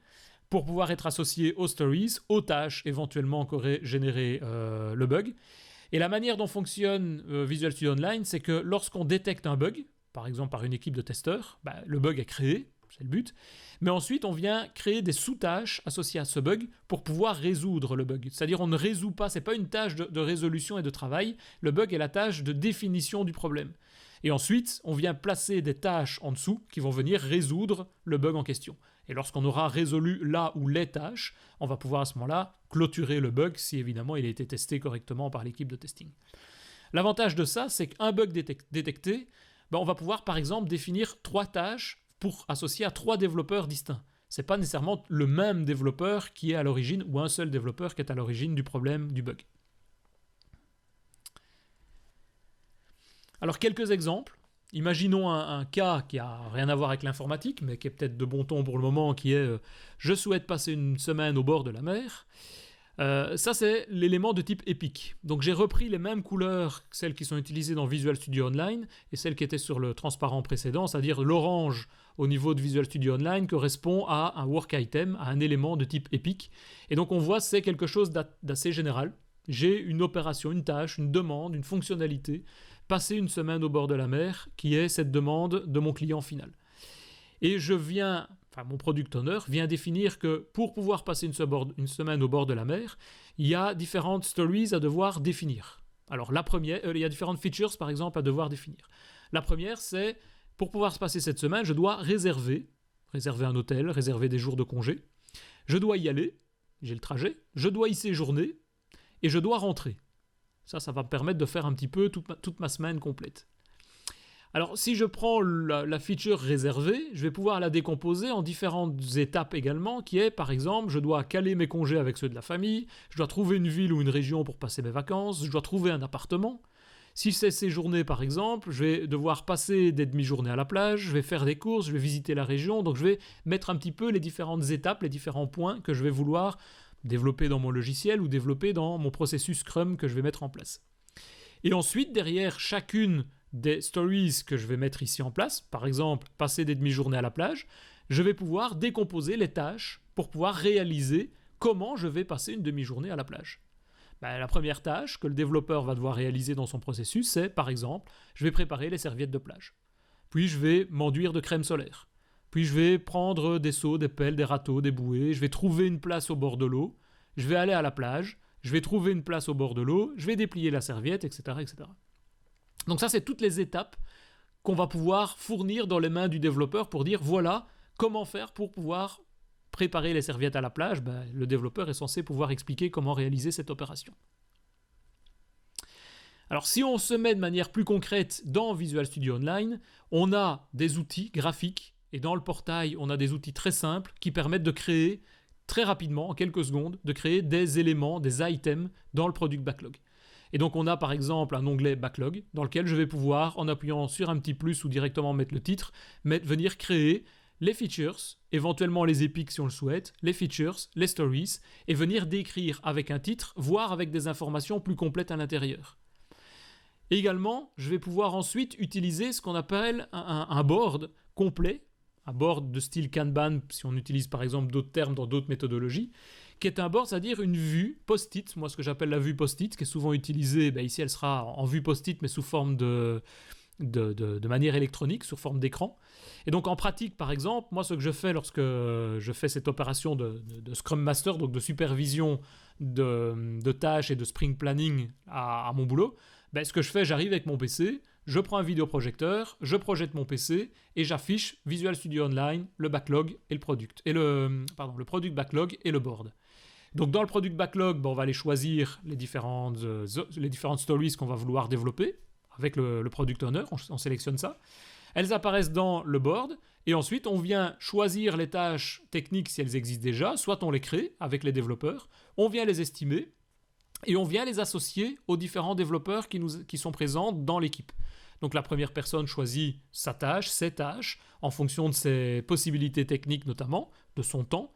pour pouvoir être associés aux stories, aux tâches éventuellement qu'aurait généré le bug. Et la manière dont fonctionne Visual Studio Online, c'est que lorsqu'on détecte un bug, par exemple par une équipe de testeurs, le bug est créé, c'est le but, mais ensuite on vient créer des sous-tâches associées à ce bug pour pouvoir résoudre le bug. C'est-à-dire on ne résout pas, ce n'est pas une tâche de résolution et de travail, le bug est la tâche de définition du problème. Et ensuite, on vient placer des tâches en dessous qui vont venir résoudre le bug en question. Et lorsqu'on aura résolu là ou les tâches, on va pouvoir à ce moment-là clôturer le bug si évidemment il a été testé correctement par l'équipe de testing. L'avantage de ça, c'est qu'un bug détecté, on va pouvoir par exemple définir 3 tâches pour associer à 3 développeurs distincts. Ce n'est pas nécessairement le même développeur qui est à l'origine ou un seul développeur qui est à l'origine du problème du bug. Alors quelques exemples. Imaginons un cas qui n'a rien à voir avec l'informatique, mais qui est peut-être de bon ton pour le moment, qui est je souhaite passer une semaine au bord de la mer. Ça, c'est l'élément de type Epic. Donc, j'ai repris les mêmes couleurs que celles qui sont utilisées dans Visual Studio Online et celles qui étaient sur le transparent précédent, c'est-à-dire l'orange au niveau de Visual Studio Online correspond à un work item, à un élément de type Epic. Et donc, on voit que c'est quelque chose d'assez général. J'ai une opération, une tâche, une demande, une fonctionnalité, passer une semaine au bord de la mer, qui est cette demande de mon client final. Et mon product owner vient définir que pour pouvoir passer une semaine au bord de la mer, il y a différentes stories à devoir définir. Alors il y a différentes features par exemple à devoir définir. La première, c'est pour pouvoir se passer cette semaine, je dois réserver un hôtel, réserver des jours de congé. Je dois y aller, j'ai le trajet, je dois y séjourner et je dois rentrer. Ça va me permettre de faire un petit peu toute ma semaine complète. Alors, si je prends la feature réservée, je vais pouvoir la décomposer en différentes étapes également, qui est, par exemple, je dois caler mes congés avec ceux de la famille, je dois trouver une ville ou une région pour passer mes vacances, je dois trouver un appartement. Si c'est séjourner, par exemple, je vais devoir passer des demi-journées à la plage, je vais faire des courses, je vais visiter la région, donc je vais mettre un petit peu les différentes étapes, les différents points que je vais vouloir développer dans mon logiciel ou développer dans mon processus Scrum que je vais mettre en place. Et ensuite, derrière chacune des stories que je vais mettre ici en place, par exemple passer des demi-journées à la plage, je vais pouvoir décomposer les tâches pour pouvoir réaliser comment je vais passer une demi-journée à la plage. La première tâche que le développeur va devoir réaliser dans son processus, c'est par exemple, je vais préparer les serviettes de plage. Puis je vais m'enduire de crème solaire. Puis je vais prendre des seaux, des pelles, des râteaux, des bouées, je vais trouver une place au bord de l'eau, je vais aller à la plage, je vais trouver une place au bord de l'eau, je vais déplier la serviette, etc., etc. Donc ça, c'est toutes les étapes qu'on va pouvoir fournir dans les mains du développeur pour dire voilà comment faire pour pouvoir préparer les serviettes à la plage. Le développeur est censé pouvoir expliquer comment réaliser cette opération. Alors si on se met de manière plus concrète dans Visual Studio Online, on a des outils graphiques et dans le portail, on a des outils très simples qui permettent de créer très rapidement, en quelques secondes, de créer des éléments, des items dans le Product Backlog. Et donc on a par exemple un onglet Backlog dans lequel je vais pouvoir, en appuyant sur un petit plus ou directement mettre le titre, venir créer les features, éventuellement les epics si on le souhaite, les features, les stories, et venir décrire avec un titre, voire avec des informations plus complètes à l'intérieur. Également, je vais pouvoir ensuite utiliser ce qu'on appelle un board complet, un board de style Kanban, si on utilise par exemple d'autres termes dans d'autres méthodologies, qui est un board, c'est-à-dire une vue post-it, moi ce que j'appelle la vue post-it, qui est souvent utilisée, ici elle sera en vue post-it, mais sous forme de manière électronique, sous forme d'écran. Et donc en pratique, par exemple, moi ce que je fais lorsque je fais cette opération de Scrum Master, donc de supervision de tâches et de sprint planning à mon boulot, ce que je fais, j'arrive avec mon PC, je prends un vidéoprojecteur, je projette mon PC et j'affiche Visual Studio Online, le backlog et le product backlog et le board. Donc dans le product backlog, on va aller choisir les différentes stories qu'on va vouloir développer avec le product owner, on sélectionne ça. Elles apparaissent dans le board et ensuite on vient choisir les tâches techniques si elles existent déjà, soit on les crée avec les développeurs, on vient les estimer et on vient les associer aux différents développeurs qui sont présents dans l'équipe. Donc la première personne choisit sa tâche, ses tâches, en fonction de ses possibilités techniques notamment, de son temps.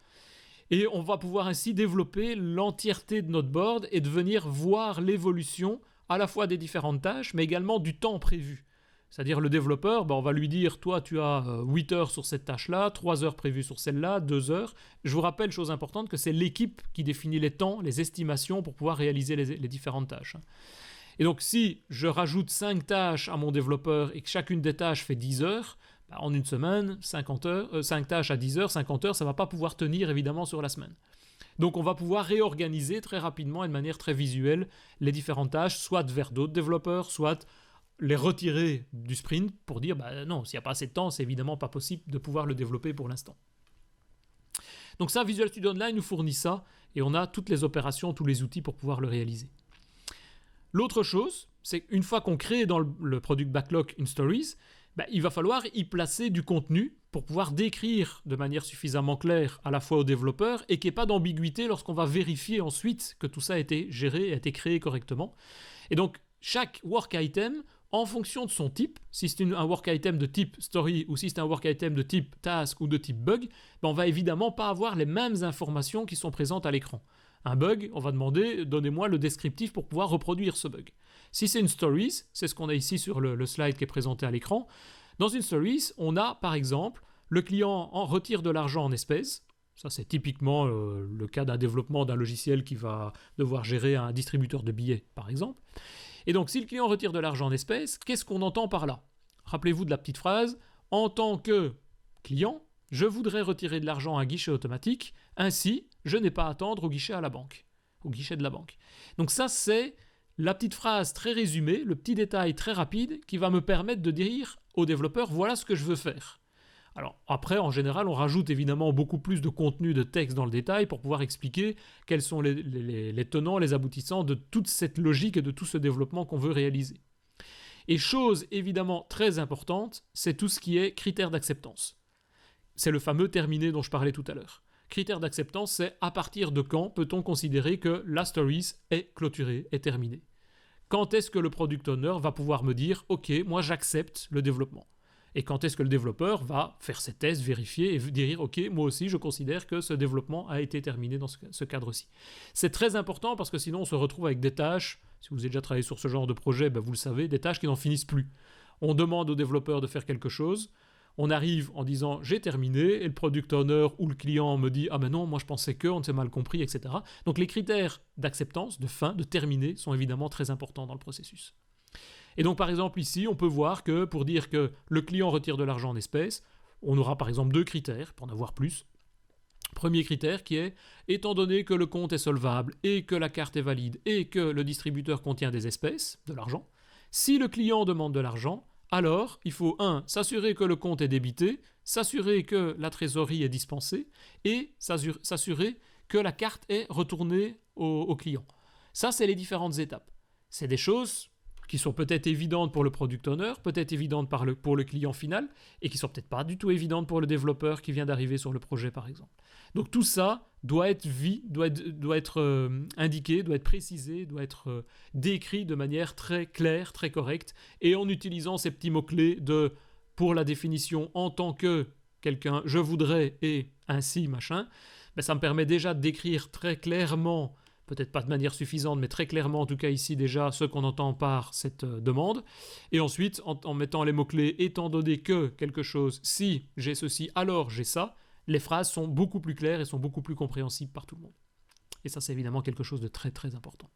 Et on va pouvoir ainsi développer l'entièreté de notre board et de venir voir l'évolution à la fois des différentes tâches, mais également du temps prévu. C'est-à-dire le développeur, on va lui dire, toi tu as 8 heures sur cette tâche-là, 3 heures prévues sur celle-là, 2 heures. Je vous rappelle, chose importante, que c'est l'équipe qui définit les temps, les estimations pour pouvoir réaliser les différentes tâches. Et donc si je rajoute 5 tâches à mon développeur et que chacune des tâches fait 10 heures, en une semaine, 5 tâches à 10 heures, 50 heures, ça ne va pas pouvoir tenir évidemment sur la semaine. Donc on va pouvoir réorganiser très rapidement et de manière très visuelle les différentes tâches, soit vers d'autres développeurs, soit les retirer du sprint pour dire non, s'il n'y a pas assez de temps, c'est évidemment pas possible de pouvoir le développer pour l'instant. Donc ça, Visual Studio Online nous fournit ça et on a toutes les opérations, tous les outils pour pouvoir le réaliser. L'autre chose, c'est qu'une fois qu'on crée dans le Product Backlog une Stories, il va falloir y placer du contenu pour pouvoir décrire de manière suffisamment claire à la fois aux développeurs et qu'il n'y ait pas d'ambiguïté lorsqu'on va vérifier ensuite que tout ça a été géré et a été créé correctement. Et donc, chaque work item, en fonction de son type, si c'est un work item de type story ou si c'est un work item de type task ou de type bug, on va évidemment pas avoir les mêmes informations qui sont présentes à l'écran. un bug, on va demander donnez-moi le descriptif pour pouvoir reproduire ce bug. Si c'est une stories, c'est ce qu'on a ici sur le slide qui est présenté à l'écran. Dans une stories, on a par exemple le client retire de l'argent en espèces. Ça, c'est typiquement le cas d'un développement d'un logiciel qui va devoir gérer un distributeur de billets, par exemple. Et donc, si le client retire de l'argent en espèces, qu'est-ce qu'on entend par là? Rappelez-vous de la petite phrase « En tant que client, je voudrais retirer de l'argent à un guichet automatique, ainsi, je n'ai pas à attendre au guichet de la banque. » Donc ça, c'est la petite phrase très résumée, le petit détail très rapide qui va me permettre de dire au développeur « Voilà ce que je veux faire ». Alors après, en général, on rajoute évidemment beaucoup plus de contenu de texte dans le détail pour pouvoir expliquer quels sont les tenants, les aboutissants de toute cette logique et de tout ce développement qu'on veut réaliser. Et chose évidemment très importante, c'est tout ce qui est critères d'acceptance. C'est le fameux terminé dont je parlais tout à l'heure. Critères d'acceptance, c'est à partir de quand peut-on considérer que la stories est clôturée, est terminée. Quand est-ce que le product owner va pouvoir me dire « Ok, moi j'accepte le développement ». Et quand est-ce que le développeur va faire ses tests, vérifier et dire « Ok, moi aussi je considère que ce développement a été terminé dans ce cadre-ci ». C'est très important parce que sinon on se retrouve avec des tâches, si vous avez déjà travaillé sur ce genre de projet, vous le savez, des tâches qui n'en finissent plus. On demande au développeur de faire quelque chose, on arrive en disant « J'ai terminé » et le product owner ou le client me dit « Ah mais non, moi je pensais que, on s'est mal compris, etc. » Donc les critères d'acceptance, de fin, de terminer sont évidemment très importants dans le processus. Et donc par exemple ici, on peut voir que pour dire que le client retire de l'argent en espèces, on aura par exemple deux critères, pour en avoir plus. Premier critère qui est, étant donné que le compte est solvable et que la carte est valide et que le distributeur contient des espèces, de l'argent, si le client demande de l'argent, alors il faut 1. S'assurer que le compte est débité, s'assurer que la trésorerie est dispensée et s'assurer que la carte est retournée au client. Ça, c'est les différentes étapes. C'est des choses qui sont peut-être évidentes pour le product owner, peut-être évidentes pour le client final, et qui sont peut-être pas du tout évidentes pour le développeur qui vient d'arriver sur le projet, par exemple. Donc tout ça doit être indiqué, doit être précisé, doit être décrit de manière très claire, très correcte, et en utilisant ces petits mots-clés pour la définition en tant que quelqu'un, je voudrais, et ainsi, machin, ça me permet déjà de décrire très clairement, peut-être pas de manière suffisante, mais très clairement, en tout cas ici déjà, ce qu'on entend par cette demande. Et ensuite, en mettant les mots-clés, étant donné que quelque chose, si j'ai ceci, alors j'ai ça, les phrases sont beaucoup plus claires et sont beaucoup plus compréhensibles par tout le monde. Et ça, c'est évidemment quelque chose de très très important.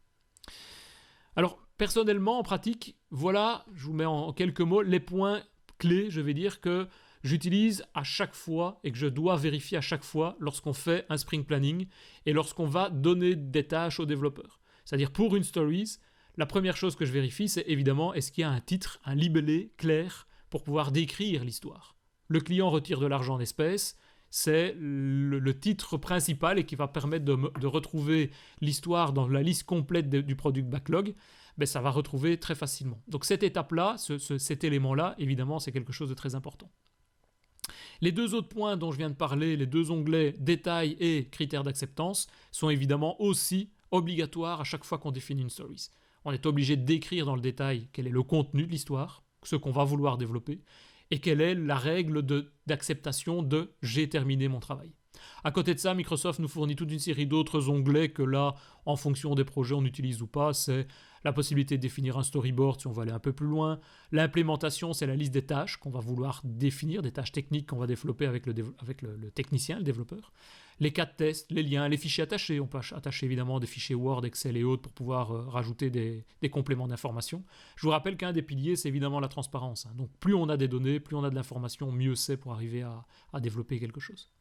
Alors, personnellement, en pratique, voilà, je vous mets en quelques mots, les points clés, je vais dire, que j'utilise à chaque fois et que je dois vérifier à chaque fois lorsqu'on fait un sprint planning et lorsqu'on va donner des tâches aux développeurs. C'est-à-dire pour une stories, la première chose que je vérifie, c'est évidemment est-ce qu'il y a un titre, un libellé clair pour pouvoir décrire l'histoire. Le client retire de l'argent en espèces, c'est le titre principal et qui va permettre de retrouver l'histoire dans la liste complète du product backlog. Ça va retrouver très facilement. Donc cette étape-là, cet élément-là, évidemment, c'est quelque chose de très important. Les deux autres points dont je viens de parler, les deux onglets détails et critères d'acceptance, sont évidemment aussi obligatoires à chaque fois qu'on définit une stories. On est obligé de décrire dans le détail quel est le contenu de l'histoire, ce qu'on va vouloir développer, et quelle est la règle d'acceptation de « j'ai terminé mon travail ». À côté de ça, Microsoft nous fournit toute une série d'autres onglets que là, en fonction des projets, on utilise ou pas. C'est la possibilité de définir un storyboard si on va aller un peu plus loin. L'implémentation, c'est la liste des tâches qu'on va vouloir définir, des tâches techniques qu'on va développer avec le technicien, le développeur. Les cas de test, les liens, les fichiers attachés. On peut attacher évidemment des fichiers Word, Excel et autres pour pouvoir rajouter des compléments d'information. Je vous rappelle qu'un des piliers, c'est évidemment la transparence. Donc plus on a des données, plus on a de l'information, mieux c'est pour arriver à développer quelque chose.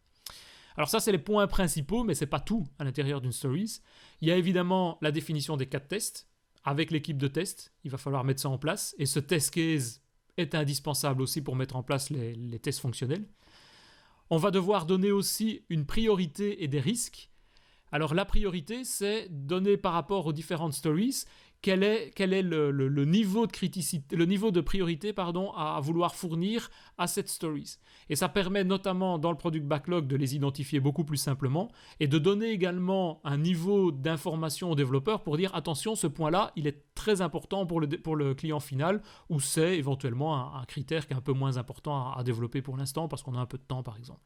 Alors ça, c'est les points principaux, mais ce n'est pas tout à l'intérieur d'une stories. Il y a évidemment la définition des cas de test. Avec l'équipe de test, il va falloir mettre ça en place. Et ce test case est indispensable aussi pour mettre en place les tests fonctionnels. On va devoir donner aussi une priorité et des risques. Alors la priorité, c'est donner par rapport aux différentes stories quel est le niveau de criticité, le niveau de priorité à vouloir fournir à cette stories. Et ça permet notamment dans le product backlog de les identifier beaucoup plus simplement et de donner également un niveau d'information aux développeurs pour dire attention, ce point-là, il est très important pour le client final ou c'est éventuellement un critère qui est un peu moins important à développer pour l'instant parce qu'on a un peu de temps par exemple.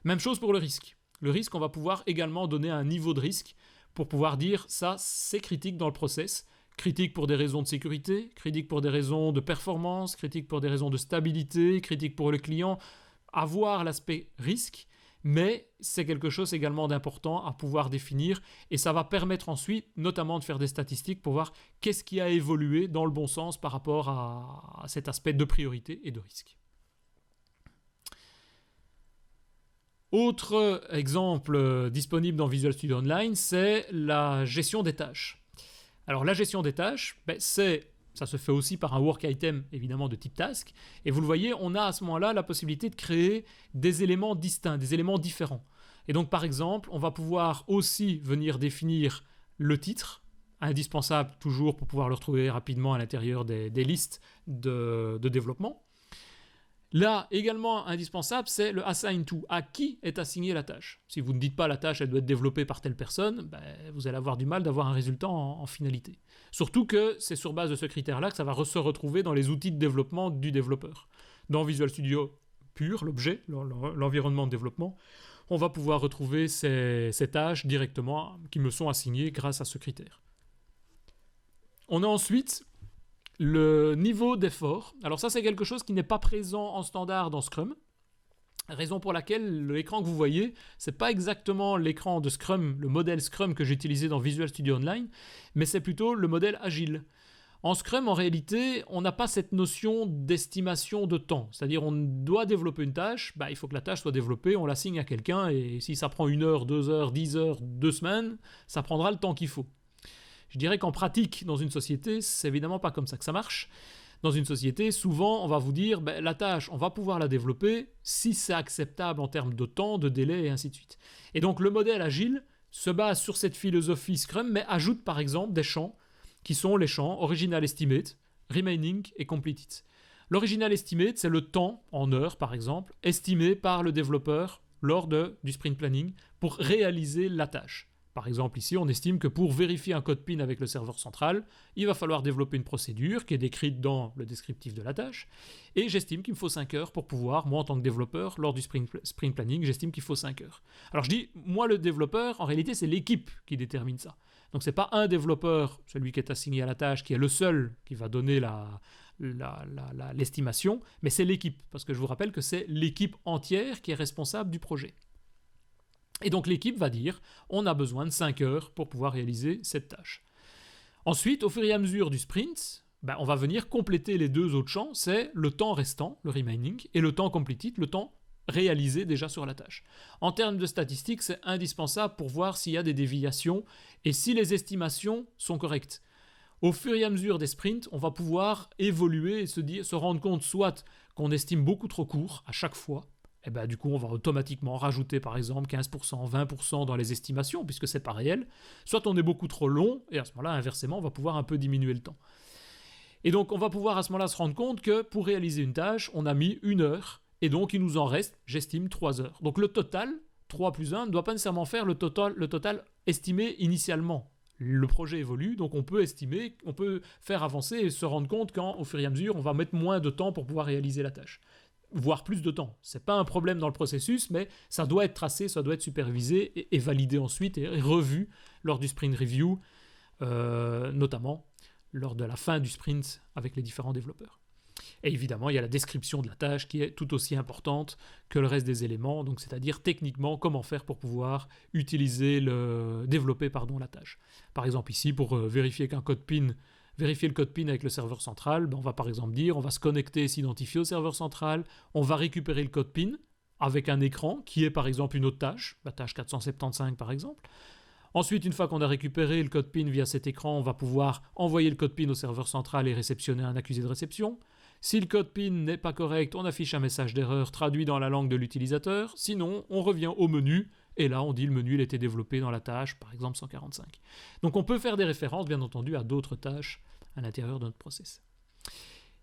Même chose pour le risque. Le risque, on va pouvoir également donner un niveau de risque pour pouvoir dire ça, c'est critique dans le process. Critique pour des raisons de sécurité, critique pour des raisons de performance, critique pour des raisons de stabilité, critique pour le client. Avoir l'aspect risque, mais c'est quelque chose également d'important à pouvoir définir et ça va permettre ensuite notamment de faire des statistiques pour voir qu'est-ce qui a évolué dans le bon sens par rapport à cet aspect de priorité et de risque. Autre exemple disponible dans Visual Studio Online, c'est la gestion des tâches. Alors la gestion des tâches, ça se fait aussi par un work item évidemment de type task, et vous le voyez, on a à ce moment-là la possibilité de créer des éléments distincts, des éléments différents. Et donc par exemple, on va pouvoir aussi venir définir le titre, indispensable toujours pour pouvoir le retrouver rapidement à l'intérieur des listes de développement. Là, également indispensable, c'est le assign to. À qui est assignée la tâche? Si vous ne dites pas la tâche, elle doit être développée par telle personne, vous allez avoir du mal d'avoir un résultat en finalité. Surtout que c'est sur base de ce critère-là que ça va se retrouver dans les outils de développement du développeur. Dans Visual Studio pur, l'objet, l'environnement de développement, on va pouvoir retrouver ces tâches directement qui me sont assignées grâce à ce critère. On a ensuite le niveau d'effort. Alors ça, c'est quelque chose qui n'est pas présent en standard dans Scrum. Raison pour laquelle l'écran que vous voyez, c'est pas exactement l'écran de Scrum, le modèle Scrum que j'ai utilisé dans Visual Studio Online, mais c'est plutôt le modèle agile. En Scrum, en réalité, on n'a pas cette notion d'estimation de temps. C'est-à-dire, on doit développer une tâche, il faut que la tâche soit développée, on l'assigne à quelqu'un, et si ça prend 1 heure, 2 heures, 10 heures, 2 semaines, ça prendra le temps qu'il faut. Je dirais qu'en pratique, dans une société, c'est évidemment pas comme ça que ça marche. Dans une société, souvent, on va vous dire, la tâche, on va pouvoir la développer si c'est acceptable en termes de temps, de délai, et ainsi de suite. Et donc, le modèle agile se base sur cette philosophie Scrum, mais ajoute par exemple des champs qui sont les champs Original Estimate, Remaining et Completed. L'Original Estimate, c'est le temps, en heures par exemple, estimé par le développeur lors du sprint planning pour réaliser la tâche. Par exemple, ici, on estime que pour vérifier un code PIN avec le serveur central, il va falloir développer une procédure qui est décrite dans le descriptif de la tâche. Et j'estime qu'il me faut 5 heures pour pouvoir, moi en tant que développeur, lors du sprint planning, j'estime qu'il faut 5 heures. Alors je dis, moi le développeur, en réalité, c'est l'équipe qui détermine ça. Donc c'est pas un développeur, celui qui est assigné à la tâche, qui est le seul qui va donner l'estimation, mais c'est l'équipe. Parce que je vous rappelle que c'est l'équipe entière qui est responsable du projet. Et donc l'équipe va dire, on a besoin de 5 heures pour pouvoir réaliser cette tâche. Ensuite, au fur et à mesure du sprint, on va venir compléter les deux autres champs, c'est le temps restant, le remaining, et le temps completed, le temps réalisé déjà sur la tâche. En termes de statistiques, c'est indispensable pour voir s'il y a des déviations et si les estimations sont correctes. Au fur et à mesure des sprints, on va pouvoir évoluer et se rendre compte soit qu'on estime beaucoup trop court à chaque fois, du coup, on va automatiquement rajouter, par exemple, 15%, 20% dans les estimations, puisque c'est pas réel. Soit on est beaucoup trop long, et à ce moment-là, inversement, on va pouvoir un peu diminuer le temps. Et donc, on va pouvoir à ce moment-là se rendre compte que pour réaliser une tâche, on a mis 1 heure, et donc il nous en reste, j'estime, 3 heures. Donc le total, 3 plus 1, ne doit pas nécessairement faire le total estimé initialement. Le projet évolue, donc on peut estimer, on peut faire avancer et se rendre compte qu'au fur et à mesure, on va mettre moins de temps pour pouvoir réaliser la tâche. Voire plus de temps. C'est pas un problème dans le processus, mais ça doit être tracé, ça doit être supervisé et validé ensuite et revu lors du sprint review, notamment lors de la fin du sprint avec les différents développeurs. Et évidemment, il y a la description de la tâche qui est tout aussi importante que le reste des éléments, donc c'est-à-dire techniquement comment faire pour pouvoir développer la tâche. Par exemple ici, pour vérifier le code PIN avec le serveur central, on va par exemple dire, on va se connecter, s'identifier au serveur central, on va récupérer le code PIN avec un écran qui est par exemple une autre tâche, la tâche 475 par exemple. Ensuite, une fois qu'on a récupéré le code PIN via cet écran, on va pouvoir envoyer le code PIN au serveur central et réceptionner un accusé de réception. Si le code PIN n'est pas correct, on affiche un message d'erreur traduit dans la langue de l'utilisateur. Sinon, on revient au menu et là, on dit le menu il a été développé dans la tâche, par exemple 145. Donc on peut faire des références, bien entendu, à d'autres tâches à l'intérieur de notre process.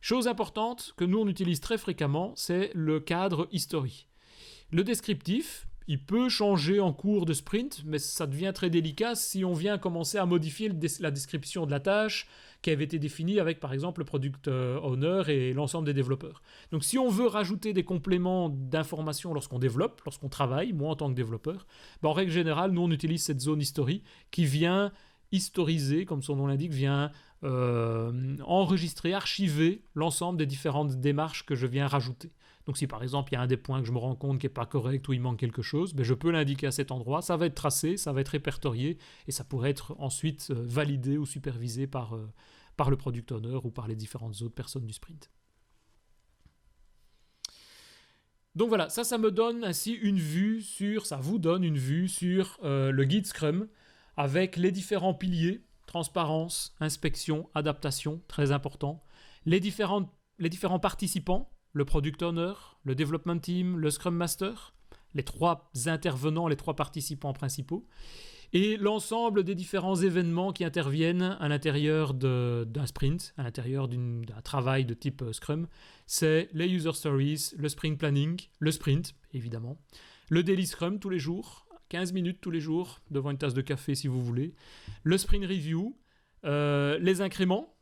Chose importante que nous on utilise très fréquemment, c'est le cadre history. Le descriptif, il peut changer en cours de sprint, mais ça devient très délicat si on vient commencer à modifier la description de la tâche qui avait été définie avec, par exemple, le product owner et l'ensemble des développeurs. Donc, si on veut rajouter des compléments d'informations lorsqu'on développe, lorsqu'on travaille, moi en tant que développeur, en règle générale, nous, on utilise cette zone history qui vient historiser, comme son nom l'indique, vient enregistrer, archiver l'ensemble des différentes démarches que je viens rajouter. Donc si par exemple il y a un des points que je me rends compte qui n'est pas correct ou il manque quelque chose, je peux l'indiquer à cet endroit, ça va être tracé, ça va être répertorié et ça pourrait être ensuite validé ou supervisé par le product owner ou par les différentes autres personnes du sprint. Donc voilà, ça me donne ainsi ça vous donne une vue sur le guide Scrum avec les différents piliers, transparence, inspection, adaptation, très important, les différents participants, le product owner, le development team, le scrum master, les 3 intervenants, les 3 participants principaux, et l'ensemble des différents événements qui interviennent à l'intérieur d'un sprint, à l'intérieur d'un travail de type Scrum. C'est les user stories, le sprint planning, le sprint, évidemment, le daily Scrum tous les jours, 15 minutes tous les jours, devant une tasse de café si vous voulez, le sprint review, les incréments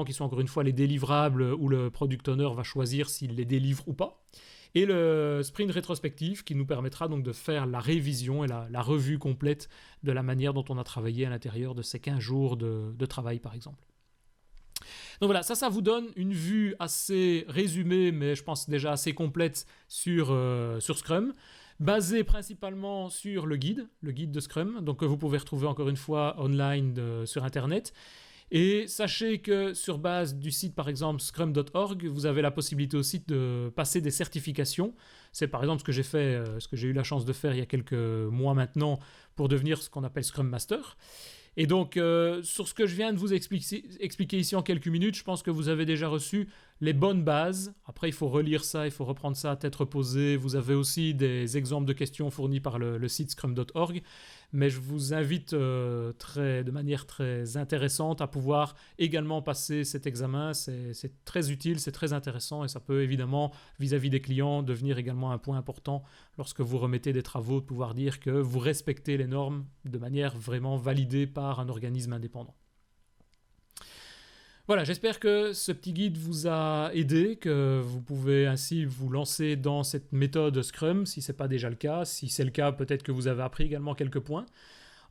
qui sont encore une fois les délivrables où le product owner va choisir s'il les délivre ou pas, et le sprint rétrospectif qui nous permettra donc de faire la révision et la revue complète de la manière dont on a travaillé à l'intérieur de ces 15 jours de travail par exemple. Donc voilà, ça vous donne une vue assez résumée, mais je pense déjà assez complète sur Scrum, basée principalement sur le guide de Scrum, donc que vous pouvez retrouver encore une fois online sur Internet. Et sachez que sur base du site par exemple scrum.org, vous avez la possibilité aussi de passer des certifications. C'est par exemple ce que j'ai fait, ce que j'ai eu la chance de faire il y a quelques mois maintenant pour devenir ce qu'on appelle Scrum Master. Et donc, sur ce que je viens de vous expliquer ici en quelques minutes, je pense que vous avez déjà reçu les bonnes bases. Après, il faut relire ça, il faut reprendre ça à tête reposée. Vous avez aussi des exemples de questions fournis par le site scrum.org. Mais je vous invite de manière très intéressante à pouvoir également passer cet examen. C'est très utile, c'est très intéressant et ça peut évidemment, vis-à-vis des clients, devenir également un point important lorsque vous remettez des travaux, de pouvoir dire que vous respectez les normes de manière vraiment validée par un organisme indépendant. Voilà, j'espère que ce petit guide vous a aidé, que vous pouvez ainsi vous lancer dans cette méthode Scrum, si ce n'est pas déjà le cas. Si c'est le cas, peut-être que vous avez appris également quelques points.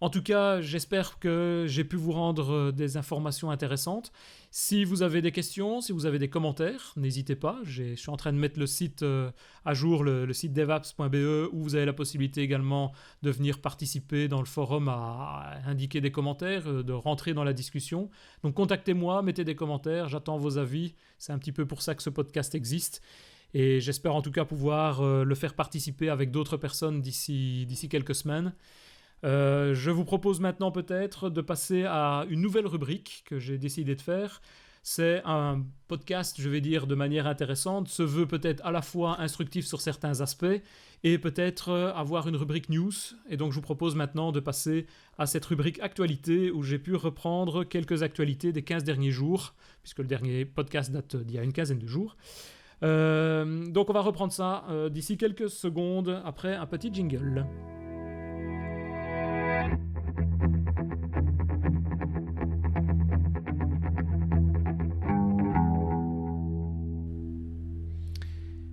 En tout cas, j'espère que j'ai pu vous rendre des informations intéressantes. Si vous avez des questions, si vous avez des commentaires, n'hésitez pas. Je suis en train de mettre le site à jour, le site devapps.be, où vous avez la possibilité également de venir participer dans le forum à indiquer des commentaires, de rentrer dans la discussion. Donc contactez-moi, mettez des commentaires, j'attends vos avis. C'est un petit peu pour ça que ce podcast existe. Et j'espère en tout cas pouvoir le faire participer avec d'autres personnes d'ici quelques semaines. Je vous propose maintenant peut-être de passer à une nouvelle rubrique que j'ai décidé de faire. C'est un podcast, je vais dire, de manière intéressante, se veut peut-être à la fois instructif sur certains aspects et peut-être avoir une rubrique news. Et donc je vous propose maintenant de passer à cette rubrique actualité où j'ai pu reprendre quelques actualités des 15 derniers jours, puisque le dernier podcast date d'il y a une quinzaine de jours. Donc on va reprendre ça d'ici quelques secondes après un petit jingle.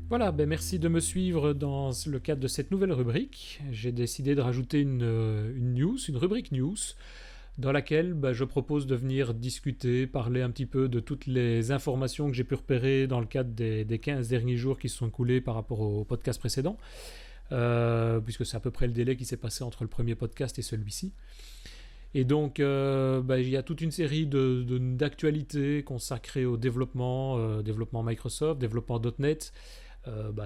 Voilà, merci de me suivre dans le cadre de cette nouvelle rubrique. J'ai décidé de rajouter une rubrique news, dans laquelle je propose de venir discuter, parler un petit peu de toutes les informations que j'ai pu repérer dans le cadre des 15 derniers jours qui se sont écoulés par rapport au podcast précédent, puisque c'est à peu près le délai qui s'est passé entre le premier podcast et celui-ci. Et donc, il y a toute une série d'actualités consacrées au développement Microsoft, développement .NET,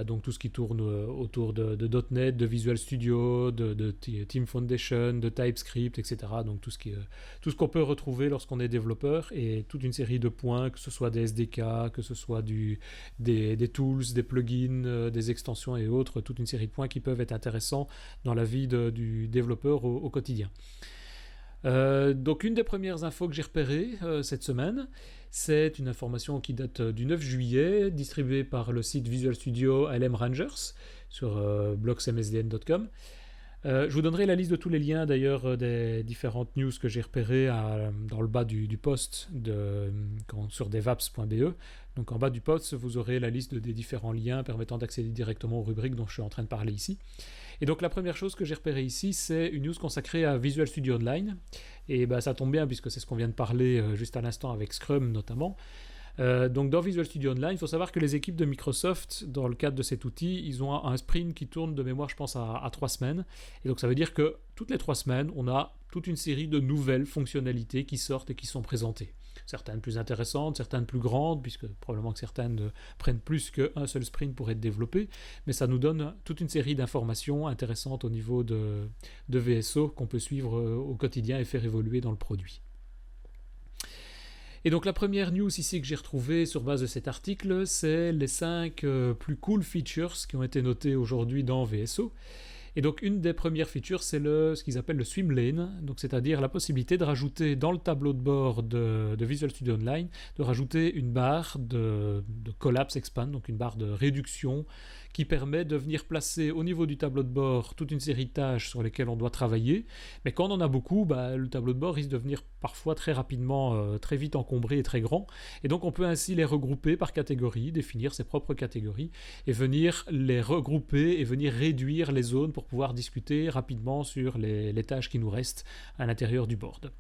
donc tout ce qui tourne autour de .NET, de Visual Studio, de Team Foundation, de TypeScript, etc. Donc tout ce qu'on peut retrouver lorsqu'on est développeur et toute une série de points, que ce soit des SDK, que ce soit des tools, des plugins, des extensions et autres, toute une série de points qui peuvent être intéressants dans la vie du développeur au quotidien. Donc une des premières infos que j'ai repérées cette semaine, C'est une information qui date du 9 juillet, distribuée par le site Visual Studio LM Rangers sur blogsmsdn.com. Je vous donnerai la liste de tous les liens d'ailleurs des différentes news que j'ai repérées dans le bas du post sur devaps.be. Donc en bas du post, vous aurez la liste des différents liens permettant d'accéder directement aux rubriques dont je suis en train de parler ici. Et donc la première chose que j'ai repérée ici, c'est une news consacrée à Visual Studio Online. Et ça tombe bien puisque c'est ce qu'on vient de parler juste à l'instant avec Scrum notamment. Donc dans Visual Studio Online, il faut savoir que les équipes de Microsoft, dans le cadre de cet outil, ils ont un sprint qui tourne de mémoire, je pense, à 3 semaines. Et donc ça veut dire que toutes les 3 semaines, on a toute une série de nouvelles fonctionnalités qui sortent et qui sont présentées. Certaines plus intéressantes, certaines plus grandes, puisque probablement que certaines prennent plus qu'un seul sprint pour être développées, mais ça nous donne toute une série d'informations intéressantes au niveau de VSO qu'on peut suivre au quotidien et faire évoluer dans le produit. Et donc la première news ici que j'ai retrouvée sur base de cet article, c'est les 5 plus cool features qui ont été notées aujourd'hui dans VSO. Et donc une des premières features, c'est ce qu'ils appellent le swim lane, donc c'est-à-dire la possibilité de rajouter dans le tableau de bord de Visual Studio Online, de rajouter une barre de collapse expand, donc une barre de réduction qui permet de venir placer au niveau du tableau de bord toute une série de tâches sur lesquelles on doit travailler. Mais quand on en a beaucoup, le tableau de bord risque de devenir parfois très rapidement, très vite encombré et très grand. Et donc on peut ainsi les regrouper par catégorie, définir ses propres catégories et venir les regrouper et venir réduire les zones pour pouvoir discuter rapidement sur les tâches qui nous restent à l'intérieur du board.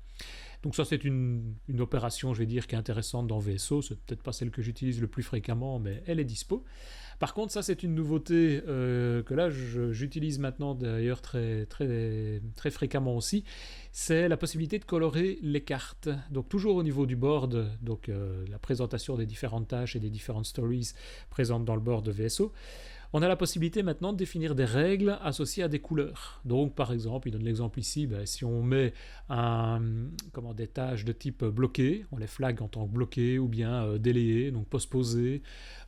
Donc ça c'est une opération, je vais dire, qui est intéressante dans VSO. C'est peut-être pas celle que j'utilise le plus fréquemment, mais elle est dispo. Par contre, ça c'est une nouveauté que là j'utilise maintenant d'ailleurs très, très, très fréquemment aussi. C'est la possibilité de colorer les cartes. Donc toujours au niveau du board, donc la présentation des différentes tâches et des différentes stories présentes dans le board de VSO. On a la possibilité maintenant de définir des règles associées à des couleurs. Donc par exemple, il donne l'exemple ici, si on met des tâches de type bloqué, on les flag en tant que bloqué ou bien délayé, donc postposé,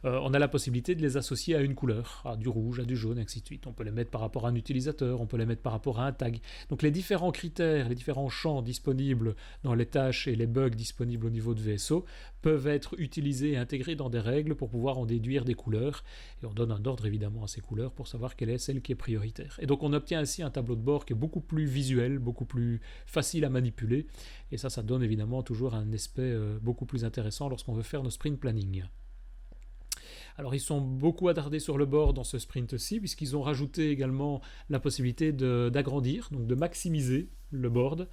on a la possibilité de les associer à une couleur, à du rouge, à du jaune, ainsi de suite. On peut les mettre par rapport à un utilisateur, on peut les mettre par rapport à un tag. Donc les différents critères, les différents champs disponibles dans les tâches et les bugs disponibles au niveau de VSO peuvent être utilisés et intégrés dans des règles pour pouvoir en déduire des couleurs. Et on donne un ordre évidemment à ces couleurs pour savoir quelle est celle qui est prioritaire. Et donc on obtient ainsi un tableau de bord qui est beaucoup plus visuel, beaucoup plus facile à manipuler. Et ça donne évidemment toujours un aspect beaucoup plus intéressant lorsqu'on veut faire nos sprint planning. Alors ils sont beaucoup attardés sur le board dans ce sprint-ci, puisqu'ils ont rajouté également la possibilité d'agrandir, donc de maximiser le board.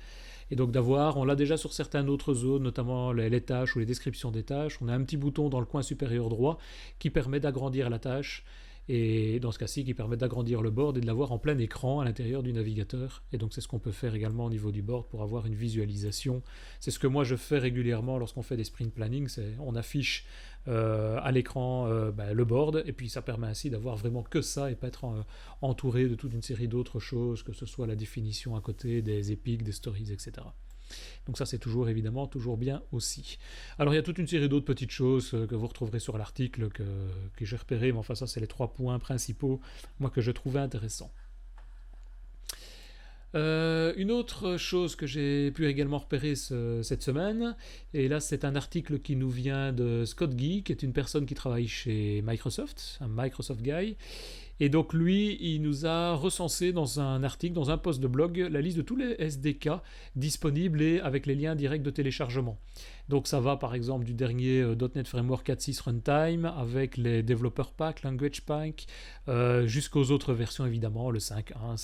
Et donc on l'a déjà sur certaines autres zones, notamment les tâches ou les descriptions des tâches. On a un petit bouton dans le coin supérieur droit qui permet d'agrandir la tâche. Et dans ce cas-ci, qui permet d'agrandir le board et de l'avoir en plein écran à l'intérieur du navigateur. Et donc c'est ce qu'on peut faire également au niveau du board pour avoir une visualisation. C'est ce que moi je fais régulièrement lorsqu'on fait des sprint planning, on affiche à l'écran le board, et puis ça permet ainsi d'avoir vraiment que ça et pas être entouré de toute une série d'autres choses, que ce soit la définition à côté, des epics, des stories, etc. Donc ça c'est toujours évidemment toujours bien aussi. Alors il y a toute une série d'autres petites choses que vous retrouverez sur l'article que j'ai repéré, mais enfin ça c'est les 3 points principaux moi que je trouvais intéressants. Une autre chose que j'ai pu également repérer cette semaine, et là c'est un article qui nous vient de Scott Gee, qui est une personne qui travaille chez Microsoft, un Microsoft guy. Et donc lui, il nous a recensé dans un article, dans un post de blog, la liste de tous les SDK disponibles et avec les liens directs de téléchargement. Donc ça va par exemple du dernier .NET Framework 4.6 Runtime avec les Developer Pack, Language Pack, jusqu'aux autres versions évidemment, le 5.1,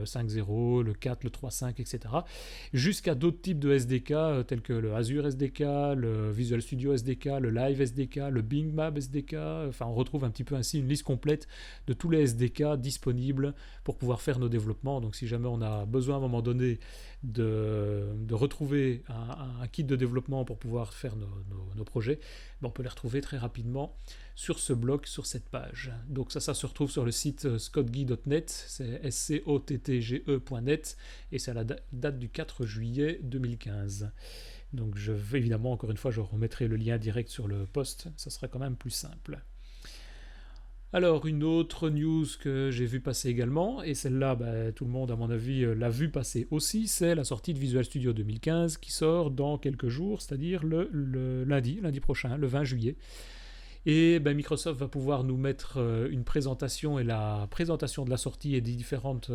5.0, le 4, le 3.5, etc. Jusqu'à d'autres types de SDK tels que le Azure SDK, le Visual Studio SDK, le Live SDK, le Bing Map SDK. Enfin on retrouve un petit peu ainsi une liste complète de tous les SDK disponibles pour pouvoir faire nos développements. Donc si jamais on a besoin à un moment donné de retrouver un kit de développement pour pouvoir faire nos projets, on peut les retrouver très rapidement sur ce blog, sur cette page. Donc ça se retrouve sur le site scottgee.net, c'est scottge.net, et c'est à la date du 4 juillet 2015. Donc je vais évidemment, encore une fois, je remettrai le lien direct sur le post, ça sera quand même plus simple. Alors, une autre news que j'ai vu passer également, et celle-là, tout le monde, à mon avis, l'a vu passer aussi, c'est la sortie de Visual Studio 2015 qui sort dans quelques jours, c'est-à-dire le lundi prochain, le 20 juillet. Et Microsoft va pouvoir nous mettre une présentation et la présentation de la sortie et des différentes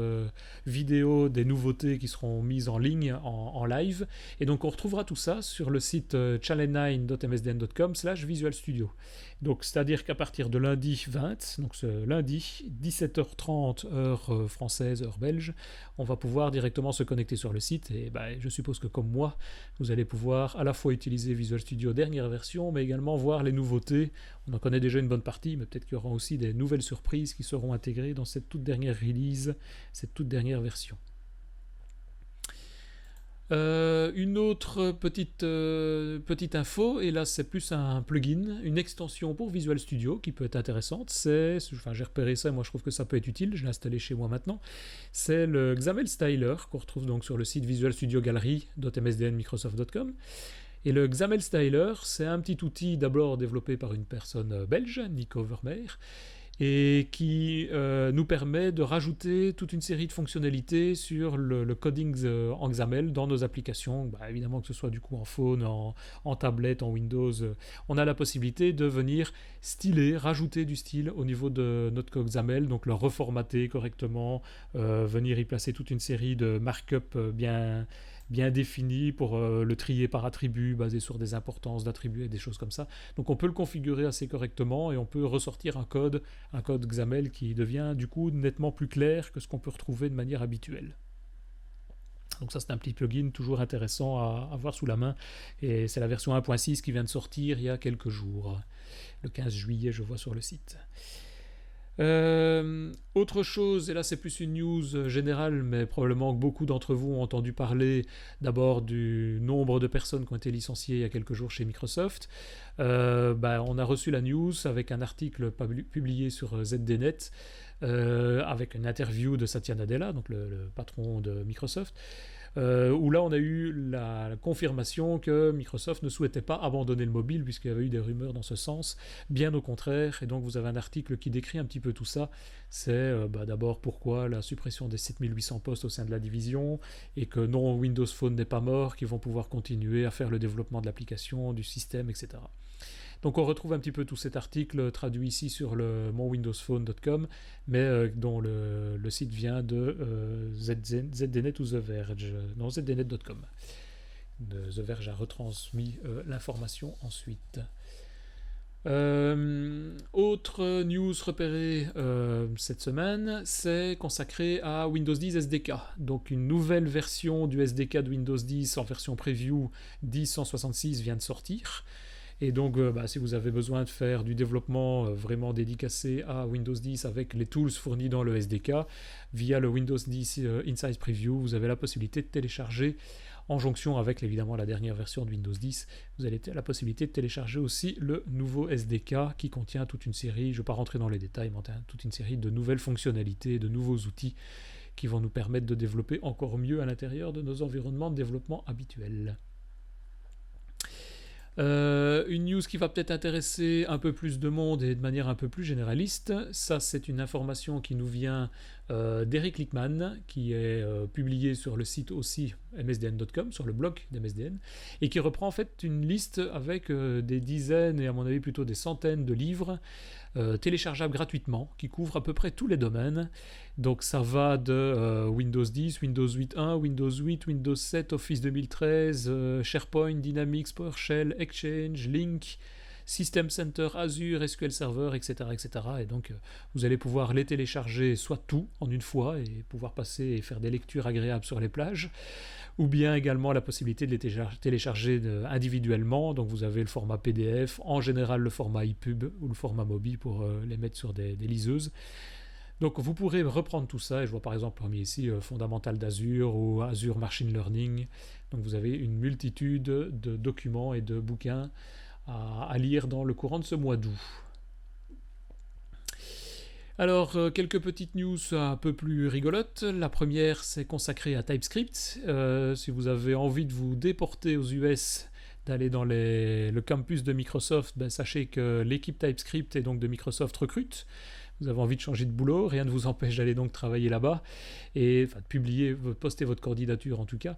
vidéos, des nouveautés qui seront mises en ligne en live. Et donc on retrouvera tout ça sur le site channel9.msdn.com/Visual Studio. Donc c'est-à-dire qu'à partir de lundi 20, donc ce lundi 17h30 heure française, heure belge, on va pouvoir directement se connecter sur le site et je suppose que comme moi, vous allez pouvoir à la fois utiliser Visual Studio dernière version, mais également voir les nouveautés. On en connaît déjà une bonne partie, mais peut-être qu'il y aura aussi des nouvelles surprises qui seront intégrées dans cette toute dernière release, cette toute dernière version. Une autre petite info, et là c'est plus un plugin, une extension pour Visual Studio qui peut être intéressante. J'ai repéré ça, moi je trouve que ça peut être utile, je l'ai installé chez moi maintenant. C'est le XAML Styler qu'on retrouve donc sur le site Visual Studio Gallery.msdnmicrosoft.com. Et le XAML Styler, c'est un petit outil d'abord développé par une personne belge, Nico Vermeer, et qui nous permet de rajouter toute une série de fonctionnalités sur le coding en XAML dans nos applications. Évidemment que ce soit du coup en phone, en tablette, en Windows, on a la possibilité de venir styler, rajouter du style au niveau de notre code XAML, donc le reformater correctement, venir y placer toute une série de markup bien défini pour le trier par attribut basé sur des importances d'attributs et des choses comme ça. Donc on peut le configurer assez correctement et on peut ressortir un code XAML qui devient du coup nettement plus clair que ce qu'on peut retrouver de manière habituelle. Donc ça c'est un petit plugin toujours intéressant à avoir sous la main et c'est la version 1.6 qui vient de sortir il y a quelques jours. Le 15 juillet je vois sur le site. Autre chose, et là c'est plus une news générale, mais probablement que beaucoup d'entre vous ont entendu parler d'abord du nombre de personnes qui ont été licenciées il y a quelques jours chez Microsoft. On a reçu la news avec un article publié sur ZDNet avec une interview de Satya Nadella, donc le patron de Microsoft. Où là on a eu la confirmation que Microsoft ne souhaitait pas abandonner le mobile puisqu'il y avait eu des rumeurs dans ce sens, bien au contraire, et donc vous avez un article qui décrit un petit peu tout ça. C'est d'abord pourquoi la suppression des 7800 postes au sein de la division, et que non, Windows Phone n'est pas mort, qu'ils vont pouvoir continuer à faire le développement de l'application, du système, etc. Donc on retrouve un petit peu tout cet article traduit ici sur le monwindowsphone.com, mais dont le site vient de ZDNet ou The Verge, non ZDNet.com. The Verge a retransmis l'information ensuite. Autre news repérée cette semaine, c'est consacré à Windows 10 SDK. Donc une nouvelle version du SDK de Windows 10 en version preview 10.166 vient de sortir. Et donc, si vous avez besoin de faire du développement vraiment dédicacé à Windows 10 avec les tools fournis dans le SDK, via le Windows 10 Insight Preview, vous avez la possibilité de télécharger, en jonction avec évidemment la dernière version de Windows 10, vous avez la possibilité de télécharger aussi le nouveau SDK qui contient toute une série, je ne vais pas rentrer dans les détails, mais toute une série de nouvelles fonctionnalités, de nouveaux outils qui vont nous permettre de développer encore mieux à l'intérieur de nos environnements de développement habituels. Une news qui va peut-être intéresser un peu plus de monde et de manière un peu plus généraliste, ça c'est une information qui nous vient d'Eric Lickman, qui est publié sur le site aussi msdn.com, sur le blog d'MSDN, et qui reprend en fait une liste avec des dizaines et à mon avis plutôt des centaines de livres téléchargeables gratuitement, qui couvrent à peu près tous les domaines. Donc ça va de Windows 10, Windows 8.1, Windows 8, Windows 7, Office 2013, SharePoint, Dynamics, PowerShell, Exchange, Lync, System Center, Azure, SQL Server, etc. etc. Et donc vous allez pouvoir les télécharger soit tout en une fois et pouvoir passer et faire des lectures agréables sur les plages, ou bien également la possibilité de les télécharger individuellement. Donc vous avez le format PDF, en général le format EPUB ou le format Mobi pour les mettre sur des liseuses. Donc vous pourrez reprendre tout ça, et je vois par exemple parmi ici Fondamental d'Azure ou Azure Machine Learning. Donc vous avez une multitude de documents et de bouquins à lire dans le courant de ce mois d'août. Alors, quelques petites news un peu plus rigolotes. La première, c'est consacrée à TypeScript. Si vous avez envie de vous déporter aux US, d'aller dans le campus de Microsoft, sachez que l'équipe TypeScript et donc de Microsoft recrute. Vous avez envie de changer de boulot, rien ne vous empêche d'aller donc travailler là-bas et de publier, poster votre candidature en tout cas.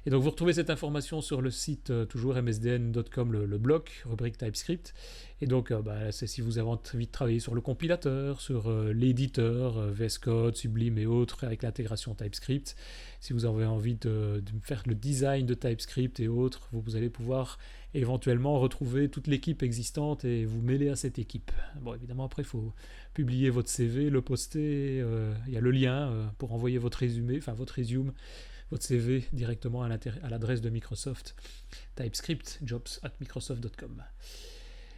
Et donc vous retrouvez cette information sur le site toujours msdn.com, le blog, rubrique TypeScript. Et donc c'est si vous avez envie de travailler sur le compilateur, sur l'éditeur, VS Code, Sublime et autres avec l'intégration TypeScript. Si vous avez envie de faire le design de TypeScript et autres, vous allez pouvoir éventuellement retrouver toute l'équipe existante et vous mêler à cette équipe. Bon, évidemment, après, il faut publier votre CV, le poster. Il y a le lien pour envoyer votre résumé, votre CV directement à l'adresse de Microsoft, TypeScript, jobs@microsoft.com.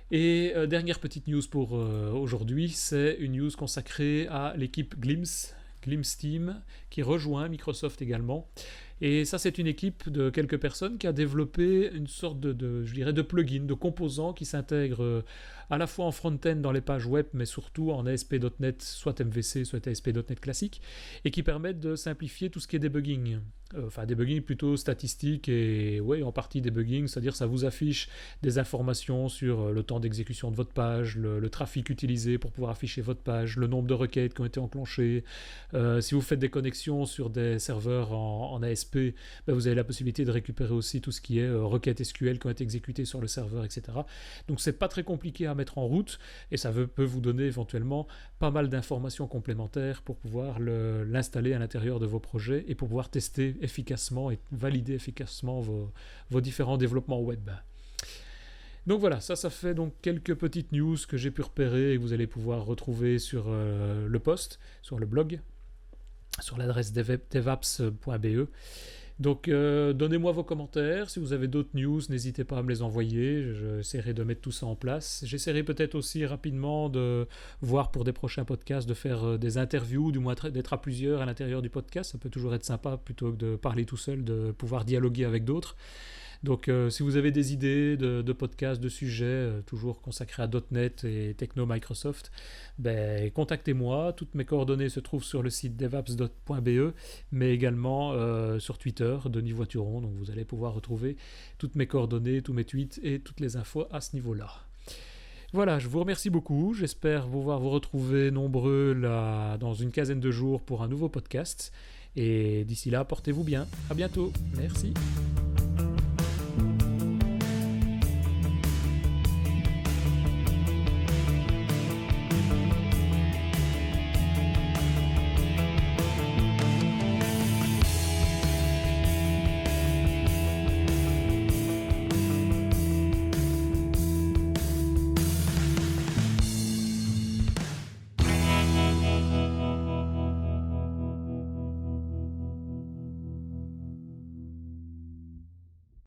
Et dernière petite news pour aujourd'hui, c'est une news consacrée à l'équipe Glimpse Team, qui rejoint Microsoft également. Et ça, c'est une équipe de quelques personnes qui a développé une sorte de plugin, de composants qui s'intègrent à la fois en front-end dans les pages web, mais surtout en ASP.NET, soit MVC, soit ASP.NET classique, et qui permettent de simplifier tout ce qui est debugging. Debugging plutôt statistique et en partie debugging, c'est-à-dire ça vous affiche des informations sur le temps d'exécution de votre page, le trafic utilisé pour pouvoir afficher votre page, le nombre de requêtes qui ont été enclenchées. Si vous faites des connexions sur des serveurs en ASP, vous avez la possibilité de récupérer aussi tout ce qui est requêtes SQL qui ont été exécutées sur le serveur, etc. Donc c'est pas très compliqué à mettre en route et ça peut vous donner éventuellement pas mal d'informations complémentaires pour pouvoir l'installer à l'intérieur de vos projets et pour pouvoir tester efficacement et valider efficacement vos différents développements web. Donc voilà, ça fait donc quelques petites news que j'ai pu repérer et que vous allez pouvoir retrouver sur le post, sur le blog, sur l'adresse devaps.be. Donc donnez-moi vos commentaires, si vous avez d'autres news, n'hésitez pas à me les envoyer, j'essaierai de mettre tout ça en place. J'essaierai peut-être aussi rapidement de voir pour des prochains podcasts, de faire des interviews, du moins d'être à plusieurs à l'intérieur du podcast, ça peut toujours être sympa plutôt que de parler tout seul, de pouvoir dialoguer avec d'autres. Donc si vous avez des idées de podcasts, de sujets, toujours consacrés à .NET et Techno Microsoft, contactez-moi. Toutes mes coordonnées se trouvent sur le site devaps.be, mais également sur Twitter, Denis Voituron. Donc vous allez pouvoir retrouver toutes mes coordonnées, tous mes tweets et toutes les infos à ce niveau-là. Voilà, je vous remercie beaucoup. J'espère pouvoir vous retrouver nombreux dans une quinzaine de jours pour un nouveau podcast. Et d'ici là, portez-vous bien. À bientôt. Merci.